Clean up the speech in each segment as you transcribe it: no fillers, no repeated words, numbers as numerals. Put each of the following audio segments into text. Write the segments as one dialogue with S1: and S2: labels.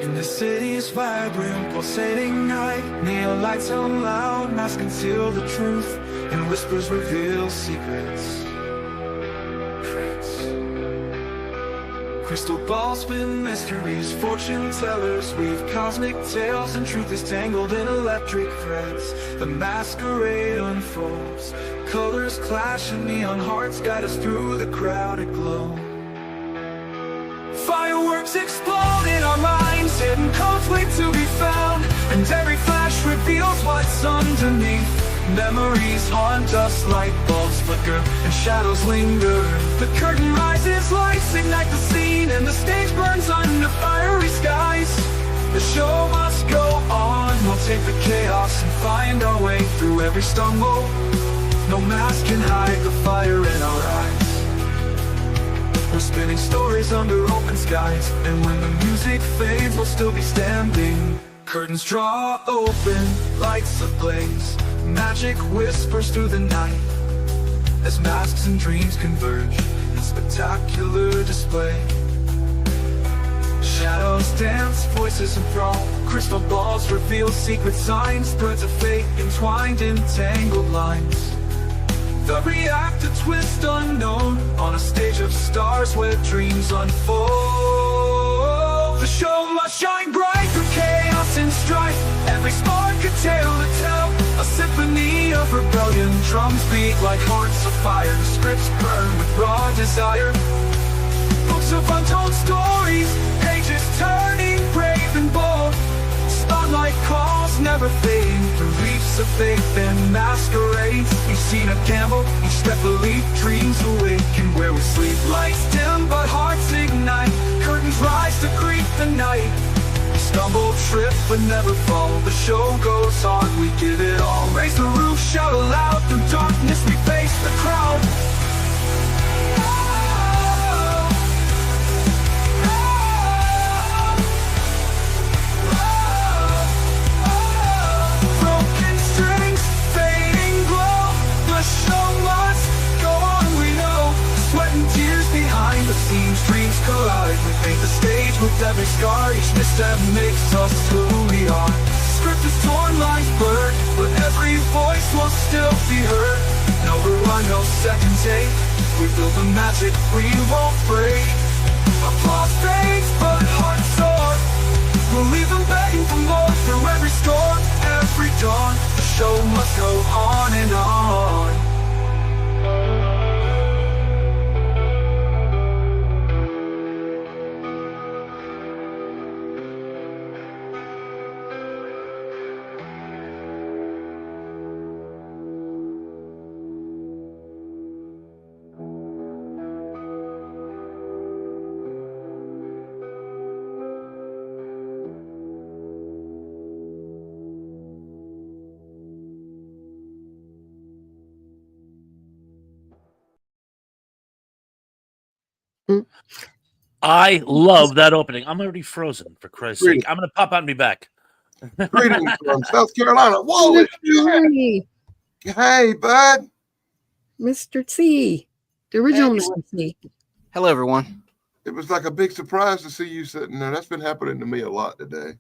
S1: In the city's vibrant, pulsating night, neon lights hum loud, masks conceal the truth, and whispers reveal secrets. Crystal balls spin mysteries, fortune tellers weave cosmic tales, and truth is tangled in electric threads. The masquerade unfolds, colors clash and neon hearts guide us through the crowded glow. Fireworks explode in our minds, hidden codes wait to be found, and every flash reveals what's underneath. Memories haunt us, light bulbs flicker and shadows linger. The curtain rises, lights ignite the scene, and the stage burns under fiery skies. The show must go on, we'll take the chaos and find our way through every stumble. No mask can hide the fire in our eyes. We're spinning stories under open skies, and when the music fades, we'll still be standing. Curtains draw open, lights ablaze, magic whispers through the night, as masks and dreams converge in spectacular display. Shadows dance, voices enthrall, crystal balls reveal secret signs, threads of fate entwined in tangled lines. The reactor twist unknown, on a stage of stars where dreams unfold. The show must shine bright through chaos and strife, every spark a tale to tell, a symphony of rebellion. Drums beat like hearts of fire, scripts burn with raw desire. Books of untold stories, pages turning brave and bold. Spotlight calls never fade, through reefs of faith and masquerades. We've seen a gamble, each step a leap, dreams awaken where we sleep. Lights dim but hearts ignite, curtains rise to greet the night. We stumble, trip but never fall, the show goes on, we give it all. Raise the roof, shout aloud, through darkness we face the crowd. Dreams collide, we paint the stage with every scar. Each misstep makes us who we are. Script is torn, lines blurred, but every voice will still be heard. No rewind, no second take, we build the magic we won't break. Applause fades, but hearts soar, we'll leave them begging for more. Through every storm, every dawn, the show must go on and on.
S2: I love that opening. I'm already frozen, for Christ's sake. I'm going to pop out and be back.
S3: Greetings from South Carolina. Whoa! Hey, bud.
S4: Mr. C. The original Mr. C.
S5: Hello, everyone.
S3: It was like a big surprise to see you sitting there. That's been happening to me a lot today.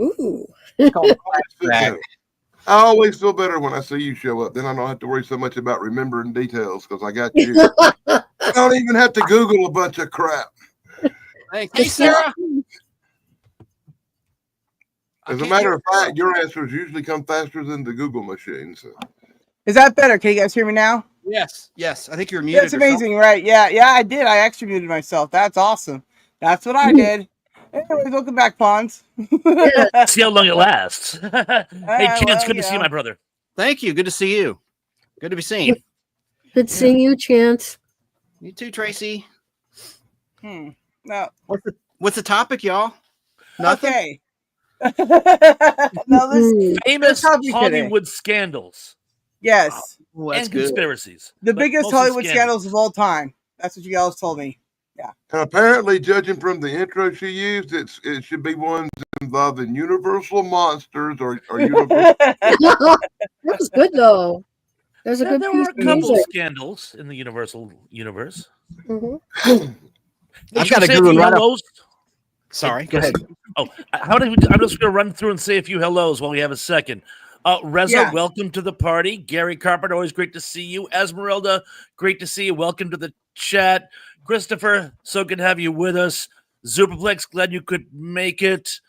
S4: Ooh.
S3: I always feel better when I see you show up. Then I don't have to worry so much about remembering details because I got you. I don't even have to Google a bunch of crap.
S5: Thanks. Hey, Sarah.
S3: As a matter of fact, your answers usually come faster than the Google machine. So.
S6: Is that better? Can you guys hear me now?
S5: Yes. I think you're muted.
S6: That's amazing, right? Yeah, I did. I actually muted myself. That's awesome. That's what I did. Anyways, welcome back, Pons.
S2: See how long it lasts. Hey, Chance, good to see you, my brother.
S5: Thank you. Good to see you. Good to be seen.
S4: Good seeing you, Chance.
S5: You too, Tracy.
S6: No.
S5: What's the topic, y'all? Nothing.
S6: Okay. No, this
S2: famous Hollywood scandals.
S6: Yes.
S5: Oh, that's
S2: and
S5: good.
S2: Conspiracies.
S6: The biggest Hollywood scandals of all time. That's what you guys told me. Yeah.
S3: And apparently, judging from the intro she used, it should be ones involving universal monsters or universal.
S4: That was good though. There's a good
S2: There
S4: piece
S2: were a
S4: of
S2: couple
S4: music.
S2: scandals in the Universal universe.
S4: Mm-hmm.
S5: I've
S2: should
S5: got
S2: we
S5: a
S2: say
S5: good one
S2: few
S5: right up.
S2: hellos?
S5: Sorry, go ahead.
S2: Oh, I'm just going to run through and say a few hellos while we have a second. Reza,
S6: Yeah.
S2: welcome to the party. Gary Carpenter, always great to see you. Esmeralda, great to see you. Welcome to the chat. Christopher, so good to have you with us. Superplex, glad you could make it.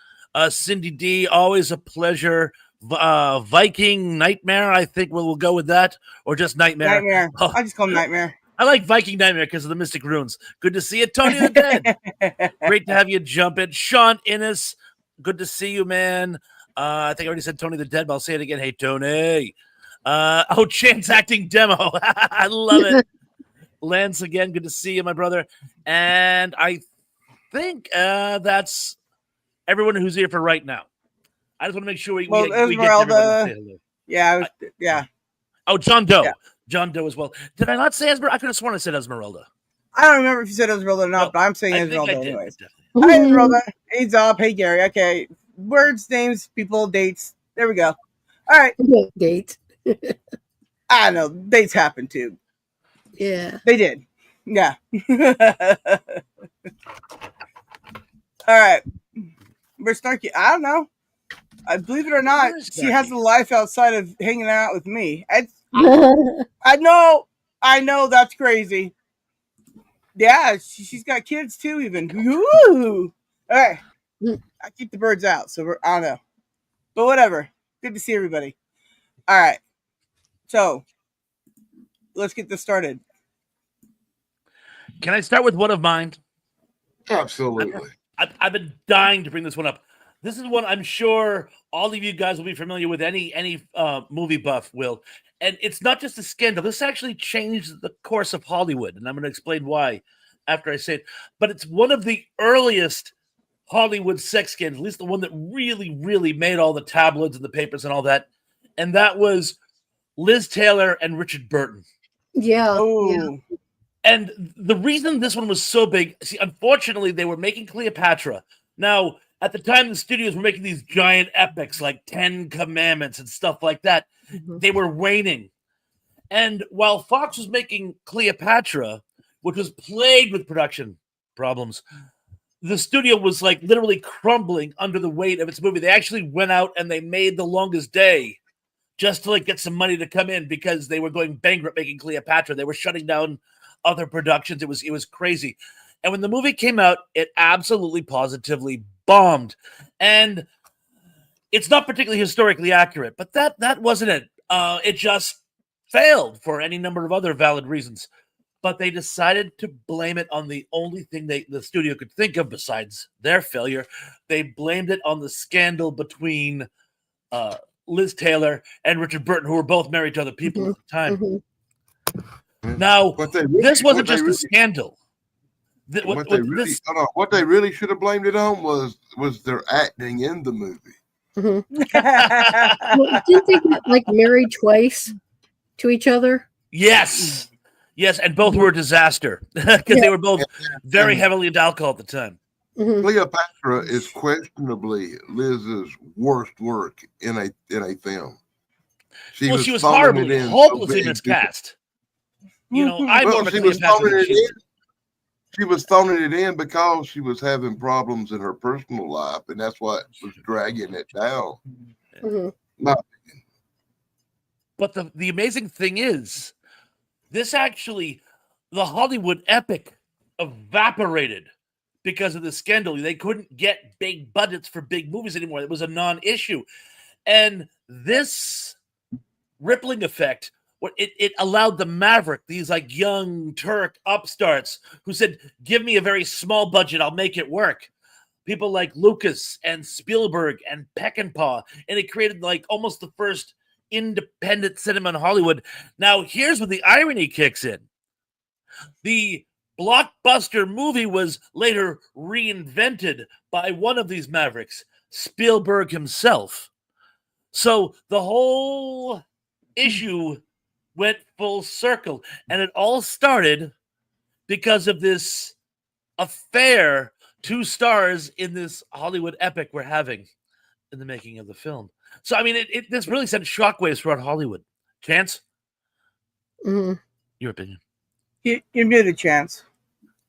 S2: Cindy D, always a pleasure. Viking Nightmare, I think we'll go with that, or just Nightmare.
S6: Nightmare.
S2: Oh,
S6: I just call him Nightmare.
S2: I like Viking Nightmare because of the Mystic Runes. Good to see you, Tony the Dead. Great to have you jump in. Sean Innes, good to see you, man. I think I already said Tony the Dead, but I'll say it again. Hey, Tony. Chance acting demo. I love it. Lance, again, good to see you, my brother. And I think that's everyone who's here for right now. I just want to make sure we get everybody to say hello.
S6: Yeah, yeah.
S2: Oh, John Doe.
S6: Yeah.
S2: John Doe as well. Did I not say Esmeralda? I could have sworn I said Esmeralda.
S6: I don't remember if you said Esmeralda or not,
S2: No,
S6: but I'm saying
S2: I think
S6: Esmeralda
S2: I did.
S6: anyways.
S2: Definitely.
S6: Hi, Esmeralda. Hey, Zob. Hey, Gary. Okay. Words, names, people, dates. There we go. All right.
S4: Date.
S6: I know. Dates happen too.
S4: Yeah.
S6: They did. Yeah. All right. Where's Snarky? I don't know. I believe it or not,
S2: Where's
S6: she has
S2: Snarky?
S6: a life outside of hanging out with me. I know that's crazy. Yeah, she's got kids too, even. Ooh. All right. I keep the birds out, so I don't know. But whatever. Good to see everybody. All right. So let's get this started.
S2: Can I start with one of mine?
S3: Absolutely.
S2: I've been dying to bring this one up. This is one I'm sure all of you guys will be familiar with. Any movie buff will. And it's not just a scandal. This actually changed the course of Hollywood, and I'm going to explain why after I say it. But it's one of the earliest Hollywood sex scandals, at least the one that really, really made all the tabloids and the papers and all that. And that was Liz Taylor and Richard Burton.
S4: Yeah.
S6: Oh.
S2: And the reason this one was so big, see, unfortunately, they were making Cleopatra. Now, at the time, the studios were making these giant epics like 10 Commandments and stuff like that.
S4: Mm-hmm.
S2: They were waning. And while Fox was making Cleopatra, which was plagued with production problems, the studio was like literally crumbling under the weight of its movie. They actually went out and they made The Longest Day just to like get some money to come in because they were going bankrupt making Cleopatra. They were shutting down other productions. It was crazy. And when the movie came out, it absolutely positively bombed. And it's not particularly historically accurate, but that wasn't it. It just failed for any number of other valid reasons. But they decided to blame it on the only thing the studio could think of besides their failure. They blamed it on the scandal between Liz Taylor and Richard Burton, who were both married to other people at the time.
S4: Mm-hmm.
S2: Now, this wasn't just a scandal.
S3: What they really should have blamed it on was their acting in the movie.
S4: Mm-hmm. Well, didn't they get like married twice to each other?
S2: Yes, and both were a disaster because they were both very heavily into alcohol at the time.
S4: Mm-hmm.
S3: Cleopatra is questionably Liz's worst work in a film. She was
S2: horribly, hopelessly miscast. You know, I more of a Cleopatra.
S3: She was phoning it in because she was having problems in her personal life, and that's what was dragging it down.
S4: Mm-hmm.
S3: My opinion.
S2: But the amazing thing is, this actually, the Hollywood epic evaporated because of the scandal. They couldn't get big budgets for big movies anymore. It was a non-issue. And this rippling effect, it allowed the Maverick, these like young Turk upstarts who said, give me a very small budget, I'll make it work. People like Lucas and Spielberg and Peckinpah. And it created like almost the first independent cinema in Hollywood. Now, here's where the irony kicks in. The blockbuster movie was later reinvented by one of these Mavericks, Spielberg himself. So the whole issue went full circle, and it all started because of this affair, two stars in this Hollywood epic we're having in the making of the film. So, I mean, this really sent shockwaves throughout Hollywood. Chance?
S4: Mm-hmm.
S2: Your opinion?
S6: You're muted, Chance.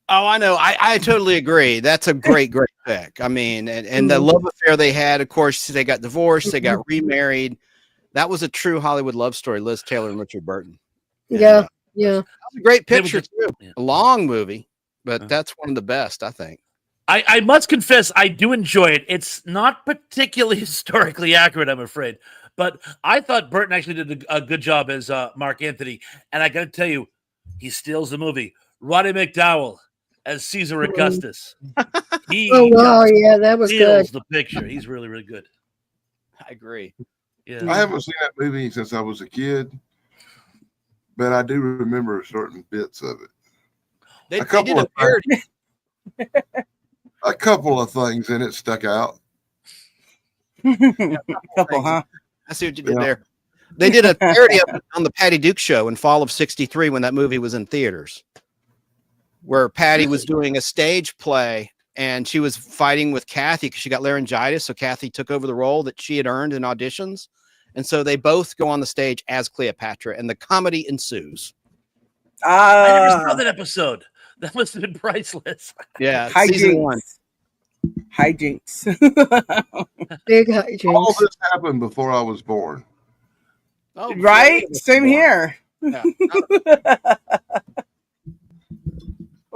S5: Oh, I know. I totally agree. That's a great pick. I mean, and the love affair they had, of course, they got divorced, they got remarried. That was a true Hollywood love story, Liz Taylor and Richard Burton. And,
S4: Yeah.
S5: that was a great picture, too.
S2: Yeah.
S5: A long movie, but that's one of the best, I think.
S2: I must confess, I do enjoy it. It's not particularly historically accurate, I'm afraid. But I thought Burton actually did a good job as Mark Anthony. And I got to tell you, he steals the movie. Roddy McDowell as Caesar Augustus. He
S4: wow, yeah, that was good.
S2: steals the picture. He's really, really good.
S5: I agree.
S2: Yeah.
S3: I haven't seen that movie since I was a kid, but I do remember certain bits of it.
S5: They did a parody.
S3: A couple of things in it stuck out.
S6: Couple, huh?
S5: I see what you did there. They did a parody on the Patty Duke show in fall of '63 when that movie was in theaters, where Patty was doing a stage play and she was fighting with Kathy because she got laryngitis. So Kathy took over the role that she had earned in auditions. And so they both go on the stage as Cleopatra and the comedy ensues.
S2: I never saw that episode. That must have been priceless.
S5: Yeah. Season 1.
S6: Hijinks.
S4: Big hijinks.
S3: All this happened before I was born.
S5: Oh,
S6: Right? Same here.
S5: Yeah.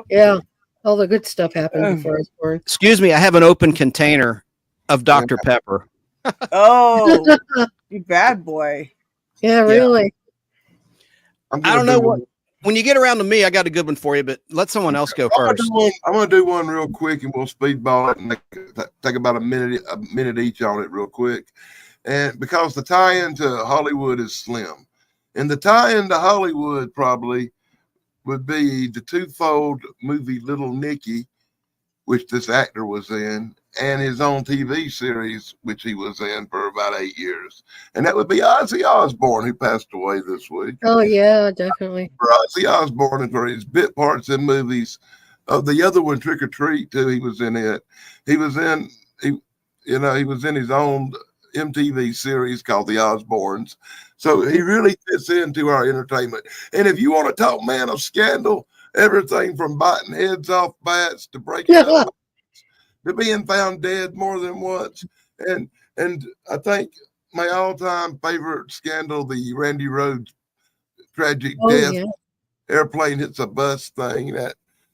S4: Yeah. All the good stuff happened before I was born.
S5: Excuse me. I have an open container of Dr. Pepper.
S6: Oh, you bad boy.
S4: Yeah, really.
S3: I
S5: I don't know what. When you get around to me, I got a good one for you, but let someone else go first.
S3: I'm gonna do one real quick, and we'll speedball it and take about a minute each on it real quick. And because the tie-in to Hollywood is slim, and the tie-in to Hollywood probably would be the twofold movie Little Nicky, which this actor was in, and his own TV series, which he was in for about 8 years. And that would be Ozzy Osbourne, who passed away this week.
S4: Oh, yeah, definitely.
S3: For Ozzy Osbourne and for his bit parts in movies. The other one, Trick or Treat, too, he was in it. He was in his own MTV series called The Osbournes. So he really fits into our entertainment. And if you want to talk man of scandal, everything from biting heads off bats to breaking up to being found dead more than once. And I think my all-time favorite scandal, the Randy Rhoads tragic death, airplane hits a bus thing,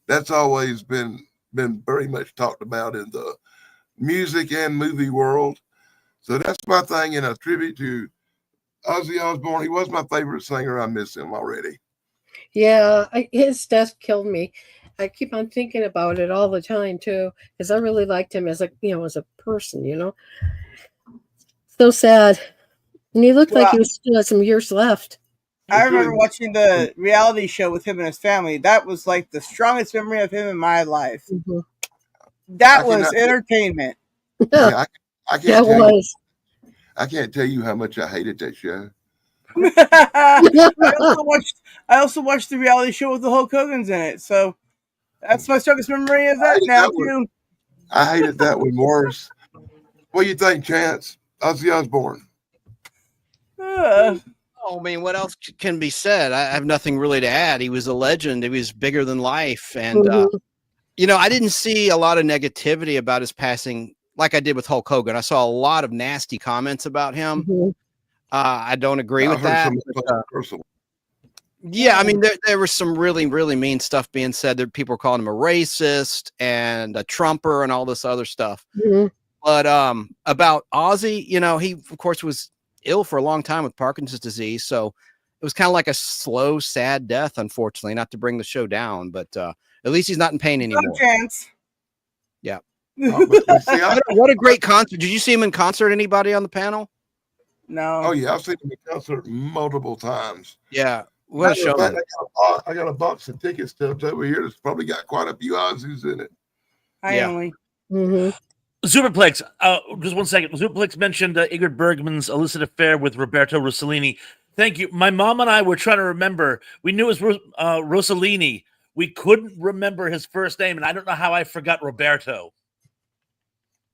S3: that's always been very much talked about in the music and movie world. So that's my thing, and a tribute to Ozzy Osbourne. He was my favorite singer. I miss him already.
S4: Yeah, his death killed me. I keep on thinking about it all the time too, because I really liked him as a person. So sad, and he looked like he still had some years left.
S6: I remember watching the reality show with him and his family. That was like the strongest memory of him in my life.
S4: Mm-hmm.
S6: That was entertainment.
S3: Yeah, I can't
S4: That was.
S3: I can't tell you how much I hated that show.
S6: I also watched the reality show with the Hulk Hogan's in it. So that's my strongest memory of that now too.
S3: I hated that one worse. What do you think, Chance? Ozzy Osbourne.
S5: I mean, what else can be said? I have nothing really to add. He was a legend. He was bigger than life. And, I didn't see a lot of negativity about his passing like I did with Hulk Hogan. I saw a lot of nasty comments about him. I don't agree with that. Yeah, I mean, there was some really, really mean stuff being said. There, people were calling him a racist and a Trumper and all this other stuff. But about Ozzy, he, of course, was ill for a long time with Parkinson's disease. So it was kind of like a slow, sad death, unfortunately, not to bring the show down. But at least he's not in pain anymore.
S6: No chance.
S5: Yeah. What a great concert. Did you see him in concert? Anybody on the panel?
S6: No.
S3: Oh, yeah. I've seen him in concert multiple times.
S5: Yeah. What a show.
S3: I got a box of tickets stuffed over here. It's probably got quite a few Aussies in it.
S6: Hi, Emily.
S2: Superplex, just 1 second. Superplex mentioned Ingrid Bergman's illicit affair with Roberto Rossellini. Thank you. My mom and I were trying to remember. We knew it was Rossellini. We couldn't remember his first name, and I don't know how I forgot Roberto.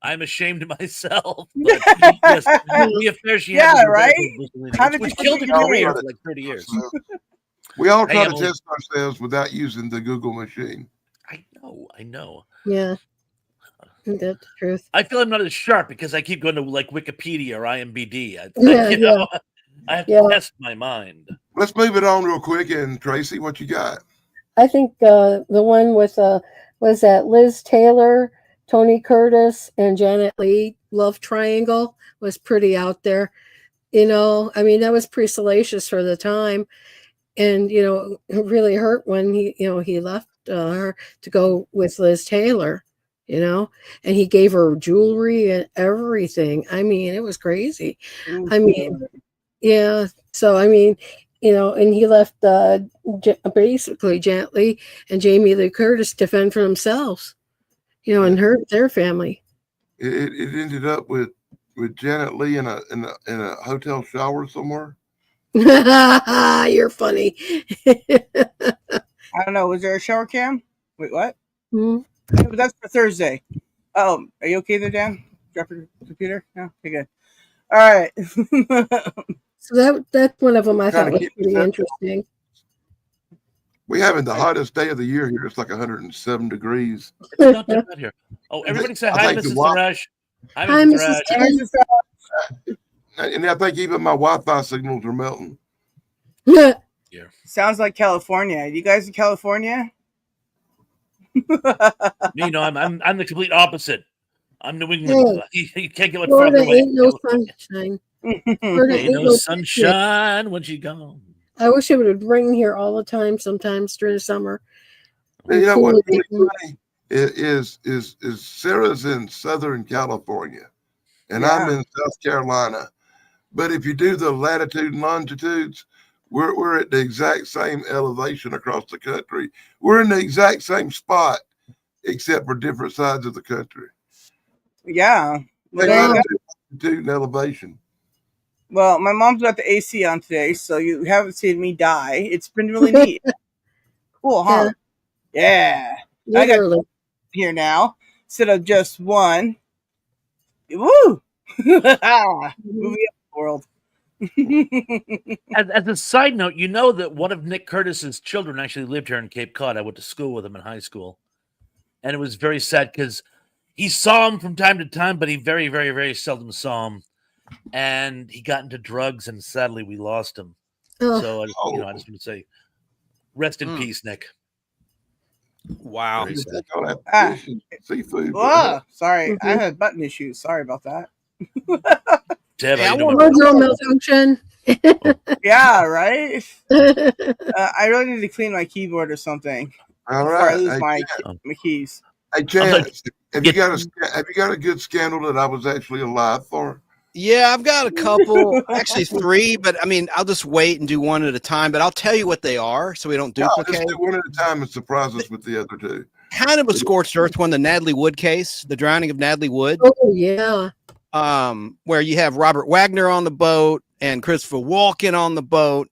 S2: I'm ashamed of myself. But yes, the affair she had with Roberto Rossellini, which killed her career for like 30 years.
S3: We all try to test ourselves without using the Google machine.
S2: I know.
S4: Yeah, that's the truth.
S2: I feel I'm not as sharp because I keep going to like Wikipedia or IMBD.
S4: Yeah,
S2: You know, I have to
S4: Yeah.
S2: test my mind.
S3: Let's move it on real quick. And Tracy, what you got?
S4: I think the one with was that Liz Taylor, Tony Curtis, and Janet Leigh love triangle was pretty out there. You know, I mean that was pretty salacious for the time, and you know it really hurt when he left her to go with Liz Taylor. You know, and he gave her jewelry and everything. I mean, it was crazy. I mean, yeah. So I mean, you know, and he left basically Janet Leigh and Jamie Lee Curtis to fend for themselves. You know, and hurt their family.
S3: It ended up with Janet Leigh in a hotel shower somewhere.
S4: You're funny.
S6: I don't know. Was there a shower cam? Wait, what?
S4: Hmm?
S6: That's for Thursday. Oh, are you okay there, Dan? Drop your computer? No? Okay, good. All right.
S4: So that's one of them I thought
S3: Kinda
S4: was
S3: keep
S4: pretty
S3: it
S4: interesting.
S3: We having the hottest day of the year here. It's like 107 degrees.
S2: It's not that bad here. Oh, everybody say
S3: I
S2: hi,
S3: think the
S2: Mrs.
S3: wa-
S2: Thrash. Hi,
S4: Hi,
S2: Mrs.
S4: Mrs.
S2: Thrash.
S3: And I think even my Wi-Fi signals are melting.
S6: Sounds like California. You guys in California?
S2: Me, no, I'm the complete opposite. I'm New England. You can't get what
S4: Florida
S2: farther away.
S4: ain't no sunshine. Florida
S2: Ain't no sunshine when she gone.
S4: I wish it would rain here all the time. Sometimes during the summer.
S3: You know
S4: Cool
S3: what's
S4: it
S3: really
S4: down.
S3: funny is Sarah's in Southern California, and
S6: Yeah.
S3: I'm in South Carolina. But if you do the latitude and longitudes, we're at the exact same elevation across the country. We're in the exact same spot, except for different sides of the country.
S6: Yeah. Well,
S3: Same
S6: there you go.
S3: latitude and elevation.
S6: Well, my mom's got the AC on today, so you haven't seen me die. It's been really neat. Cool, huh? Yeah. I got
S4: Literally.
S6: here now instead of just one. Woo! Moving up the world.
S2: As a side note, you know that one of Nick Curtis's children actually lived here in Cape Cod. I went to school with him in high school. And it was very sad because he saw him from time to time, but he very, very, very seldom saw him. And he got into drugs, and sadly, we lost him.
S4: Oh,
S2: So, I just want to say, rest in peace, Nick.
S5: Wow.
S2: Very sad.
S3: All that
S6: Ah.
S3: fish and seafood.
S6: Oh, sorry. I
S4: Mhm.
S6: had button issues. Sorry about that.
S2: Deb,
S5: Yeah,
S2: how
S5: I
S2: you doing?
S4: wardrobe malfunction.
S6: Yeah, right? I really need to clean my keyboard or something
S3: All
S6: before I
S3: right.
S6: lose
S3: Hey,
S6: my keys.
S3: Hey, Chance, have you got a good scandal that I was actually alive for?
S5: Yeah, I've got a couple, actually 3, but I mean, I'll just wait and do one at a time, but I'll tell you what they are so we don't
S3: No,
S5: duplicate.
S3: just do one at a time and surprise us with the other two.
S5: Kind of a scorched earth one, the Natalie Wood case, the drowning of Natalie Wood,
S4: Oh yeah.
S5: where you have Robert Wagner on the boat and Christopher Walken on the boat.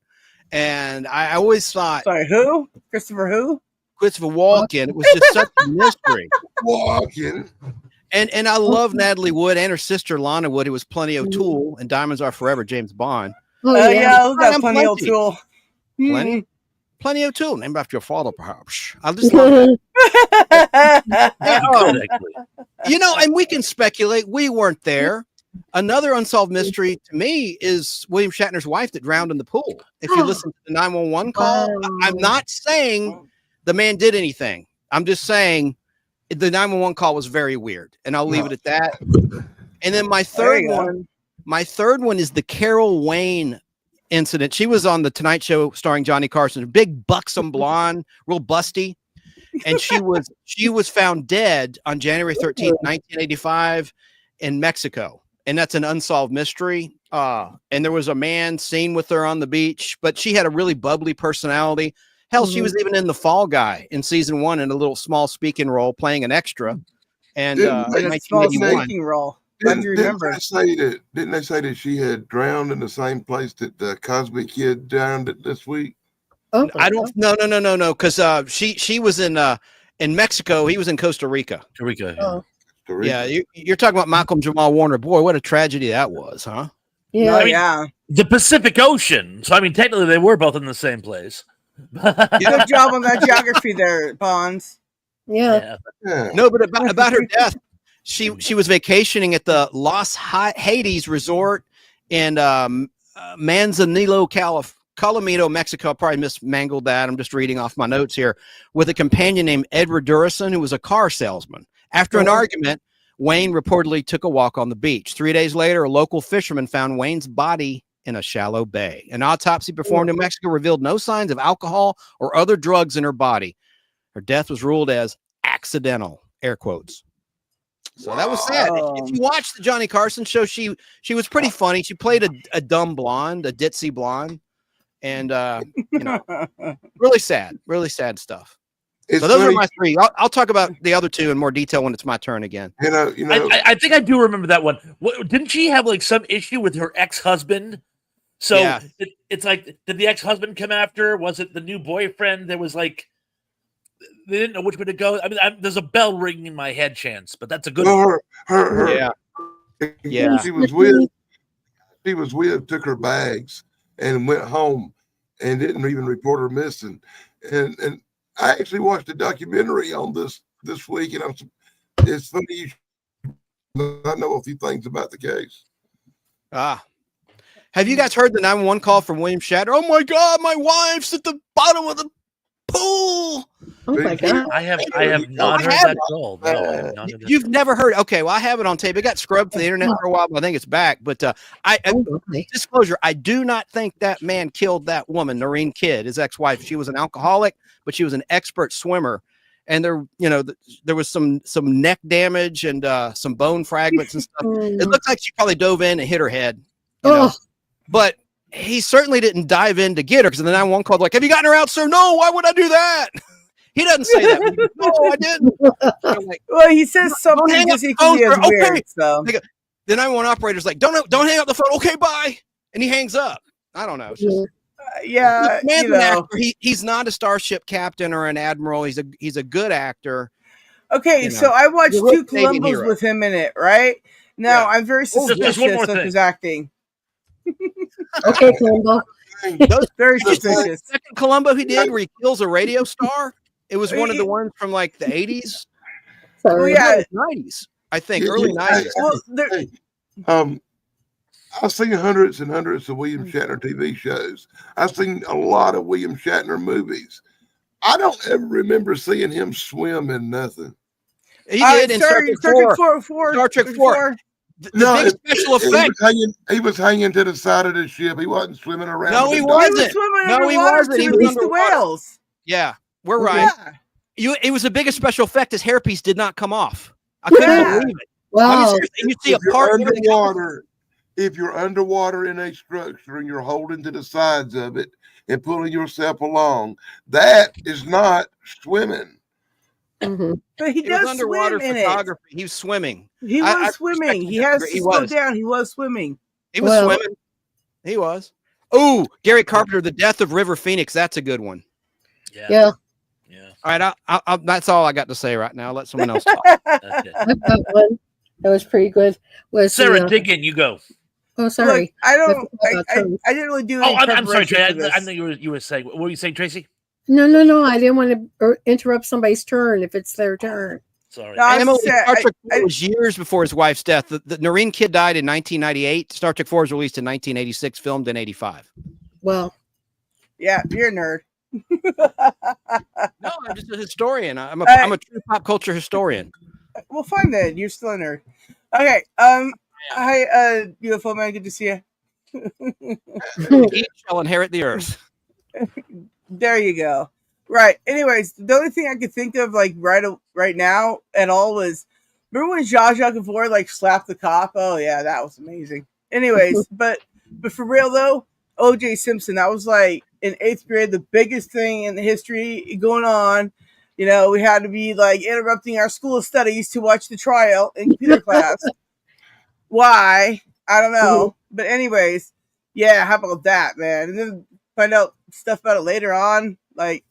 S5: And I always thought
S6: Sorry, who? Christopher who?
S5: Christopher Walken, it was just such a mystery.
S3: Walking.
S5: And I love Natalie Wood and her sister Lana Wood, who was Plenty O'Toole and Diamonds Are Forever, James Bond.
S4: Oh
S6: Oh,
S4: yeah.
S6: yeah, look at
S5: I'm
S6: Plenty
S5: Plenty.
S6: O'Toole.
S5: Plenty? Plenty O'Toole, named after your father, perhaps. I just love that. Yeah,
S2: You could, actually.
S5: you know, and we can speculate. We weren't there. Another unsolved mystery to me is William Shatner's wife that drowned in the pool. If you listen to the 911 call,
S4: Wow.
S5: I'm not saying the man did anything. I'm just saying the 911 call was very weird, and I'll leave it at that. And then my
S6: There
S5: third
S6: you go.
S5: one is the Carol Wayne incident. She was on the Tonight Show starring Johnny Carson, big buxom blonde, real busty. And she was found dead on January 13th, 1985 in Mexico. And that's an unsolved mystery. And there was a man seen with her on the beach, but she had a really bubbly personality. Hell, she was even in The Fall Guy in season 1 in a little small speaking role, playing an extra. And
S3: Didn't
S6: In a small
S5: 1981.
S6: speaking role. Glad you remember.
S3: Didn't they say that she had drowned in the same place that the Cosby kid drowned it this week?
S4: Oh,
S5: I don't. No. Because she was in Mexico. He was in Costa Rica.
S2: Eureka.
S4: Oh.
S5: Yeah, you're talking about Malcolm Jamal Warner. Boy, what a tragedy that was, huh?
S4: Yeah.
S6: Oh,
S2: I mean-
S6: yeah.
S2: The Pacific Ocean. So, I mean, technically, they were both in the same place.
S6: Good job on that geography there, Pons.
S4: Yeah.
S3: Yeah.
S5: No, but about her death, she was vacationing at the Los Hades resort in Manzanillo, Calamito, Mexico. I probably mismangled that. I'm just reading off my notes here. With a companion named Edward Durison, who was a car salesman. After an argument, Wayne reportedly took a walk on the beach. 3 days later, a local fisherman found Wayne's body in a shallow bay. An autopsy performed in Mexico revealed no signs of alcohol or other drugs in her body. Her death was ruled as accidental, air quotes. So that was sad. If you watch the Johnny Carson show, she was pretty funny. She played a dumb blonde, a ditzy blonde, and really sad stuff.
S3: It's
S5: So those
S3: funny,
S5: are my three. I'll talk about the other two in more detail when it's my turn again.
S3: you know.
S2: I think I do remember that one. Didn't she have like some issue with her ex-husband? So
S5: Yeah.
S2: it's like, did the ex-husband come after her? Was it the new boyfriend? There was like, they didn't know which way to go. I mean, there's a bell ringing in my head, Chance, but that's a good one.
S3: Well, her
S5: Yeah.
S3: she was with took her bags and went home and didn't even report her missing. And I actually watched a documentary on this week, and it's funny. I know a few things about the case.
S5: Have you guys heard the 911 call from William Shatner? Oh my God, my wife's at the bottom of the pool.
S4: Oh my God.
S2: I have not heard that call. No, I have not heard that.
S5: You've never heard? Okay, well, I have it on tape. It got scrubbed from the internet for a while, but I think it's back. But disclosure, I do not think that man killed that woman, Noreen Kidd, his ex-wife. She was an alcoholic, but she was an expert swimmer. And there was some neck damage and some bone fragments and stuff. It looks like she probably dove in and hit her head. You know? But he certainly didn't dive in to get her, because the 911 called like, "Have you gotten her out, sir?" "No, why would I do that?" He doesn't say that. He goes, "No, I didn't." I'm like,
S6: Well, he says something
S5: hang up
S6: just
S5: the
S6: equally
S5: phone,
S6: as
S5: sir.
S6: weird.
S5: Okay.
S6: So.
S5: the 911 operator's like, don't hang up the phone. Okay, bye. And he hangs up. I don't know. It's just,
S6: Yeah,
S5: the man's
S6: you
S5: an
S6: know.
S5: actor. He's not a starship captain or an admiral. He's a good actor.
S6: Okay,
S5: You know,
S6: so I watched
S5: you're a
S6: two
S5: Canadian
S6: Columbos
S5: hero.
S6: with him in it, right? Now,
S5: Yeah.
S6: I'm very
S2: just one
S6: suspicious
S2: more
S6: of
S2: thing.
S6: his acting.
S4: Okay, Columbo.
S6: Very
S5: The
S6: suspicious.
S5: second Columbo he did where he kills a radio star. It was one of the ones from like the 80s.
S4: Sorry.
S6: yeah.
S5: No, 90s. I think early 90s.
S6: Well, there,
S3: Hey, I've seen hundreds and hundreds of William Shatner TV shows. I've seen a lot of William Shatner movies. I don't ever remember seeing him swim in nothing.
S5: He did in Star Trek 4. Star Trek 4. The big special effect.
S3: He was hanging to the side of the ship. He wasn't swimming around.
S5: No,
S3: with
S5: he
S3: the
S5: wasn't.
S6: He was swimming
S5: No, he
S6: underwater
S5: wasn't.
S6: to
S5: He was
S6: release the
S5: underwater.
S6: whales.
S5: Yeah, we're right.
S6: Yeah.
S5: It was the biggest special effect. His hairpiece did not come off. I couldn't
S6: Yeah.
S5: believe it. I
S4: Wow.
S5: mean, seriously, you see a
S3: If you're
S5: part
S3: underwater, if you're underwater in a structure and you're holding to the sides of it and pulling yourself along, that is not swimming.
S4: Mhm.
S6: But he
S5: It was
S6: does
S5: underwater
S6: swim in it.
S5: photography. He was swimming.
S6: He
S5: I
S6: was
S5: respect
S6: swimming.
S5: him.
S6: He has to
S5: He
S6: slow
S5: was.
S6: down. He was swimming.
S5: He was
S4: Well-
S5: swimming. He was. Oh, Gary Carpenter, The Death of River Phoenix. That's a good one.
S4: Yeah.
S5: All right, that's all I got to say right now. Let someone else talk.
S2: That's it.
S4: I've got one that was pretty good. Was
S2: Sarah,
S4: the,
S2: dig in. You go.
S4: oh, sorry.
S6: Look, I don't.
S4: forgot about turns.
S6: I didn't really do.
S2: Oh,
S6: Any
S2: I'm sorry, Trey.
S6: preparation for
S2: I
S6: this.
S2: know you were saying. What were you saying, Tracy?
S4: No. I didn't want to interrupt somebody's turn if it's their turn.
S2: Sorry.
S6: No, I was
S5: Emily,
S6: just
S5: Star
S6: saying,
S5: Trek 4 was years before his wife's death. The Noreen Kidd died in 1998. Star Trek 4 was released in 1986, filmed in 85.
S4: Well,
S6: yeah, you're a nerd.
S5: No, I'm just a historian. I'm a true pop culture historian.
S6: Well, fine then. You're still a nerd. Okay. Hi, UFO man. Good to see you.
S5: He shall inherit the earth.
S6: There you go. Right. Anyways, the only thing I could think of like right now at all was, remember when Zsa Zsa Gabor like slapped the cop? Oh yeah, that was amazing. Anyways, but for real though, O.J. Simpson, that was like in 8th grade, the biggest thing in history going on. You know, we had to be like interrupting our school studies to watch the trial in computer class. Why? I don't know. But anyways, yeah, how about that, man? And then find out stuff about it later on. Like,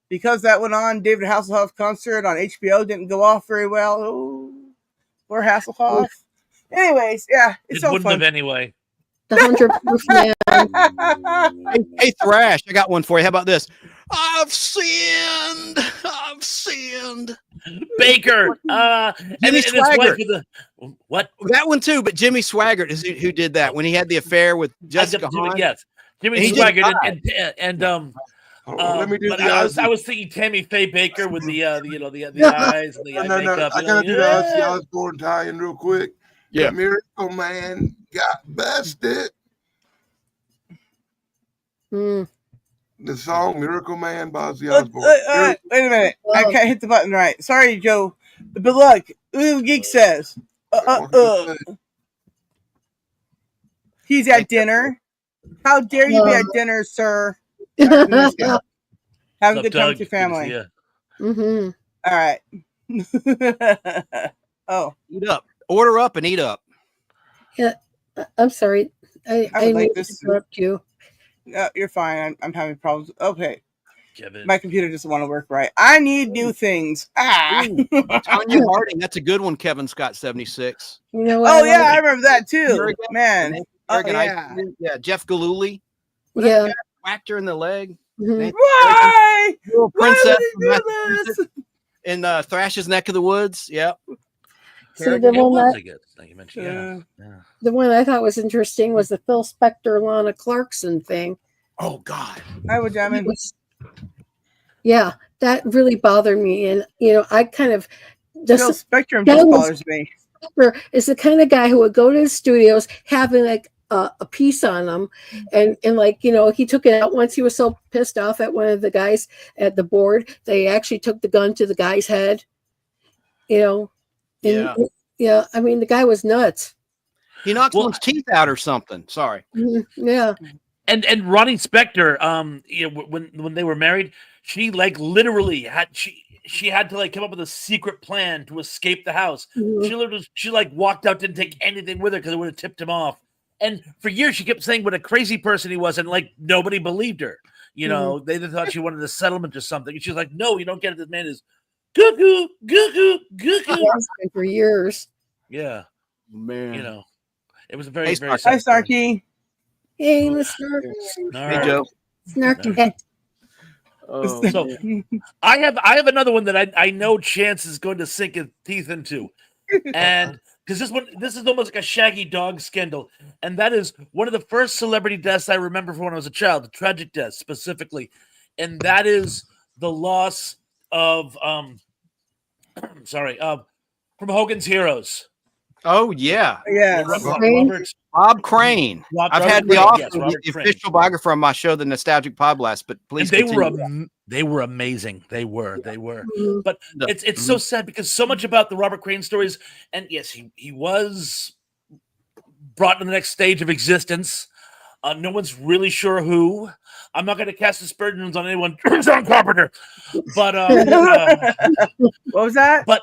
S6: because that went on, David Hasselhoff concert on HBO didn't go off very well. Oh, poor Hasselhoff. Anyways, yeah, it's
S2: It
S6: all
S2: wouldn't
S6: fun.
S2: have anyway.
S4: the 100-proof man.
S5: Hey, Thrash, I got one for you. How about this? I've sinned.
S2: Baker.
S5: Jimmy
S2: his wife
S5: Swaggart.
S2: with the what?
S5: That one too, but Jimmy Swaggart is who did that when he had the affair with Jessica Hahn.
S2: Yes, Jimmy
S5: And he just
S2: Swaggart
S5: died.
S3: Let me do
S2: but
S3: the
S2: I
S3: Ozzy.
S2: was thinking Tammy Faye Baker with the eyes and the eye
S3: No.
S2: makeup.
S3: I gotta do the Ozzy Osbourne tie-in real quick.
S5: Yeah.
S3: The Miracle Man got busted.
S4: Mm.
S3: The song Miracle Man by Ozzy
S6: Wait
S3: Osbourne.
S6: a minute. I can't hit the button right. Sorry, Joe. But look, Geek says, he's at dinner. How dare you be at dinner, sir? Have a good time with your family.
S2: Yeah.
S4: Mm-hmm.
S6: All right. Oh,
S5: Eat up. Order up and eat up.
S4: Yeah, I'm sorry. I
S6: would like
S4: need
S6: this.
S4: to interrupt you.
S6: you're fine. I'm having problems. Okay.
S2: Kevin.
S6: My computer doesn't want to work right. I need new things.
S5: Ooh, Tanya Harding. That's a good one, Kevin Scott 76.
S4: You know what?
S6: Oh, yeah, I remember that too. Man. Oh,
S5: American Ice
S6: yeah.
S5: Cream. Yeah, Jeff Galooly.
S4: Yeah.
S5: Whacked her in the leg.
S4: Mhm.
S6: Why?
S5: Little
S6: Why
S5: princess
S6: would he do this?
S5: in Thrash's neck of the woods. Yep.
S4: See, the
S2: It
S4: one
S2: was,
S4: that
S2: I guess. Like you mentioned, yeah.
S4: the one I thought was interesting was the Phil Spector Lana Clarkson thing.
S5: Oh God.
S6: I would jam
S4: It
S6: in.
S4: was- yeah, that really bothered me, and I kind of
S6: Phil Spectrum
S4: that
S6: just
S4: was-
S6: bothers me.
S4: Spector is the kind of guy who would go to the studios having like a piece on him, and like he took it out once. He was so pissed off at one of the guys at the board, they actually took the gun to the guy's head. And, yeah. I mean, the guy was nuts.
S5: He knocked someone's teeth out or something. Sorry.
S4: Yeah.
S2: And Ronnie Spector, when they were married, she like literally she had to like come up with a secret plan to escape the house.
S4: Mhm.
S2: She like walked out, didn't take anything with her because it would have tipped him off. And for years she kept saying what a crazy person he was, and like nobody believed her. They thought she wanted a settlement or something. And she was like, "No, you don't get it. This man is goo goo goo."
S4: For years.
S2: Yeah,
S5: Man.
S2: it was a very
S5: Hey,
S2: very.
S6: Hi,
S2: sad story.
S6: Starkey.
S4: Hey, Mr.
S2: All
S5: Hey,
S2: right.
S5: Joe.
S4: Snarky.
S5: Oh,
S2: So I have another one that I know Chance is going to sink his teeth into, and because this is almost like a Shaggy Dog scandal, and that is one of the first celebrity deaths I remember from when I was a child, tragic deaths specifically, and that is the loss of from Hogan's Heroes.
S5: Oh yeah.
S6: Yeah.
S5: Bob Crane. I've had the official biographer on my show, the Nostalgic Pod Blast, but please.
S2: And they were amazing. They were. But it's so sad because so much about the Robert Crane stories, and yes, he was brought to the next stage of existence. No one's really sure who. I'm not going to cast aspersions on anyone. John Carpenter, but
S6: what was that?
S2: But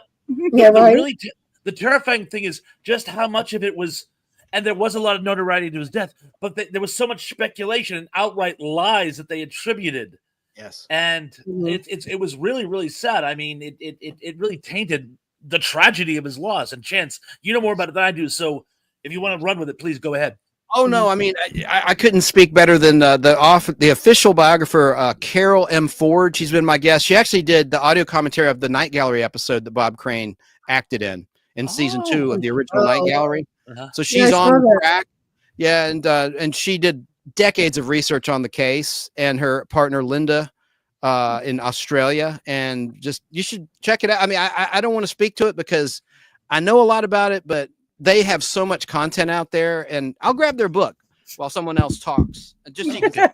S4: yeah, right.
S2: The terrifying thing is just how much of it was, and there was a lot of notoriety to his death, but there was so much speculation and outright lies that they attributed.
S5: Yes,
S2: and it was really, really sad. I mean, it really tainted the tragedy of his loss. And Chance, you know more about it than I do, so if you want to run with it, please go ahead.
S5: Oh no, I mean, I couldn't speak better than the official biographer Carol M. Ford. She's been my guest. She actually did the audio commentary of the Night Gallery episode that Bob Crane acted in season 2 of the original Night Gallery. So she's on track. Yeah, and she did decades of research on the case, and her partner Linda in Australia, and just you should check it out. I mean, I don't want to speak to it because I know a lot about it, but they have so much content out there, and I'll grab their book while someone else talks. Just so you can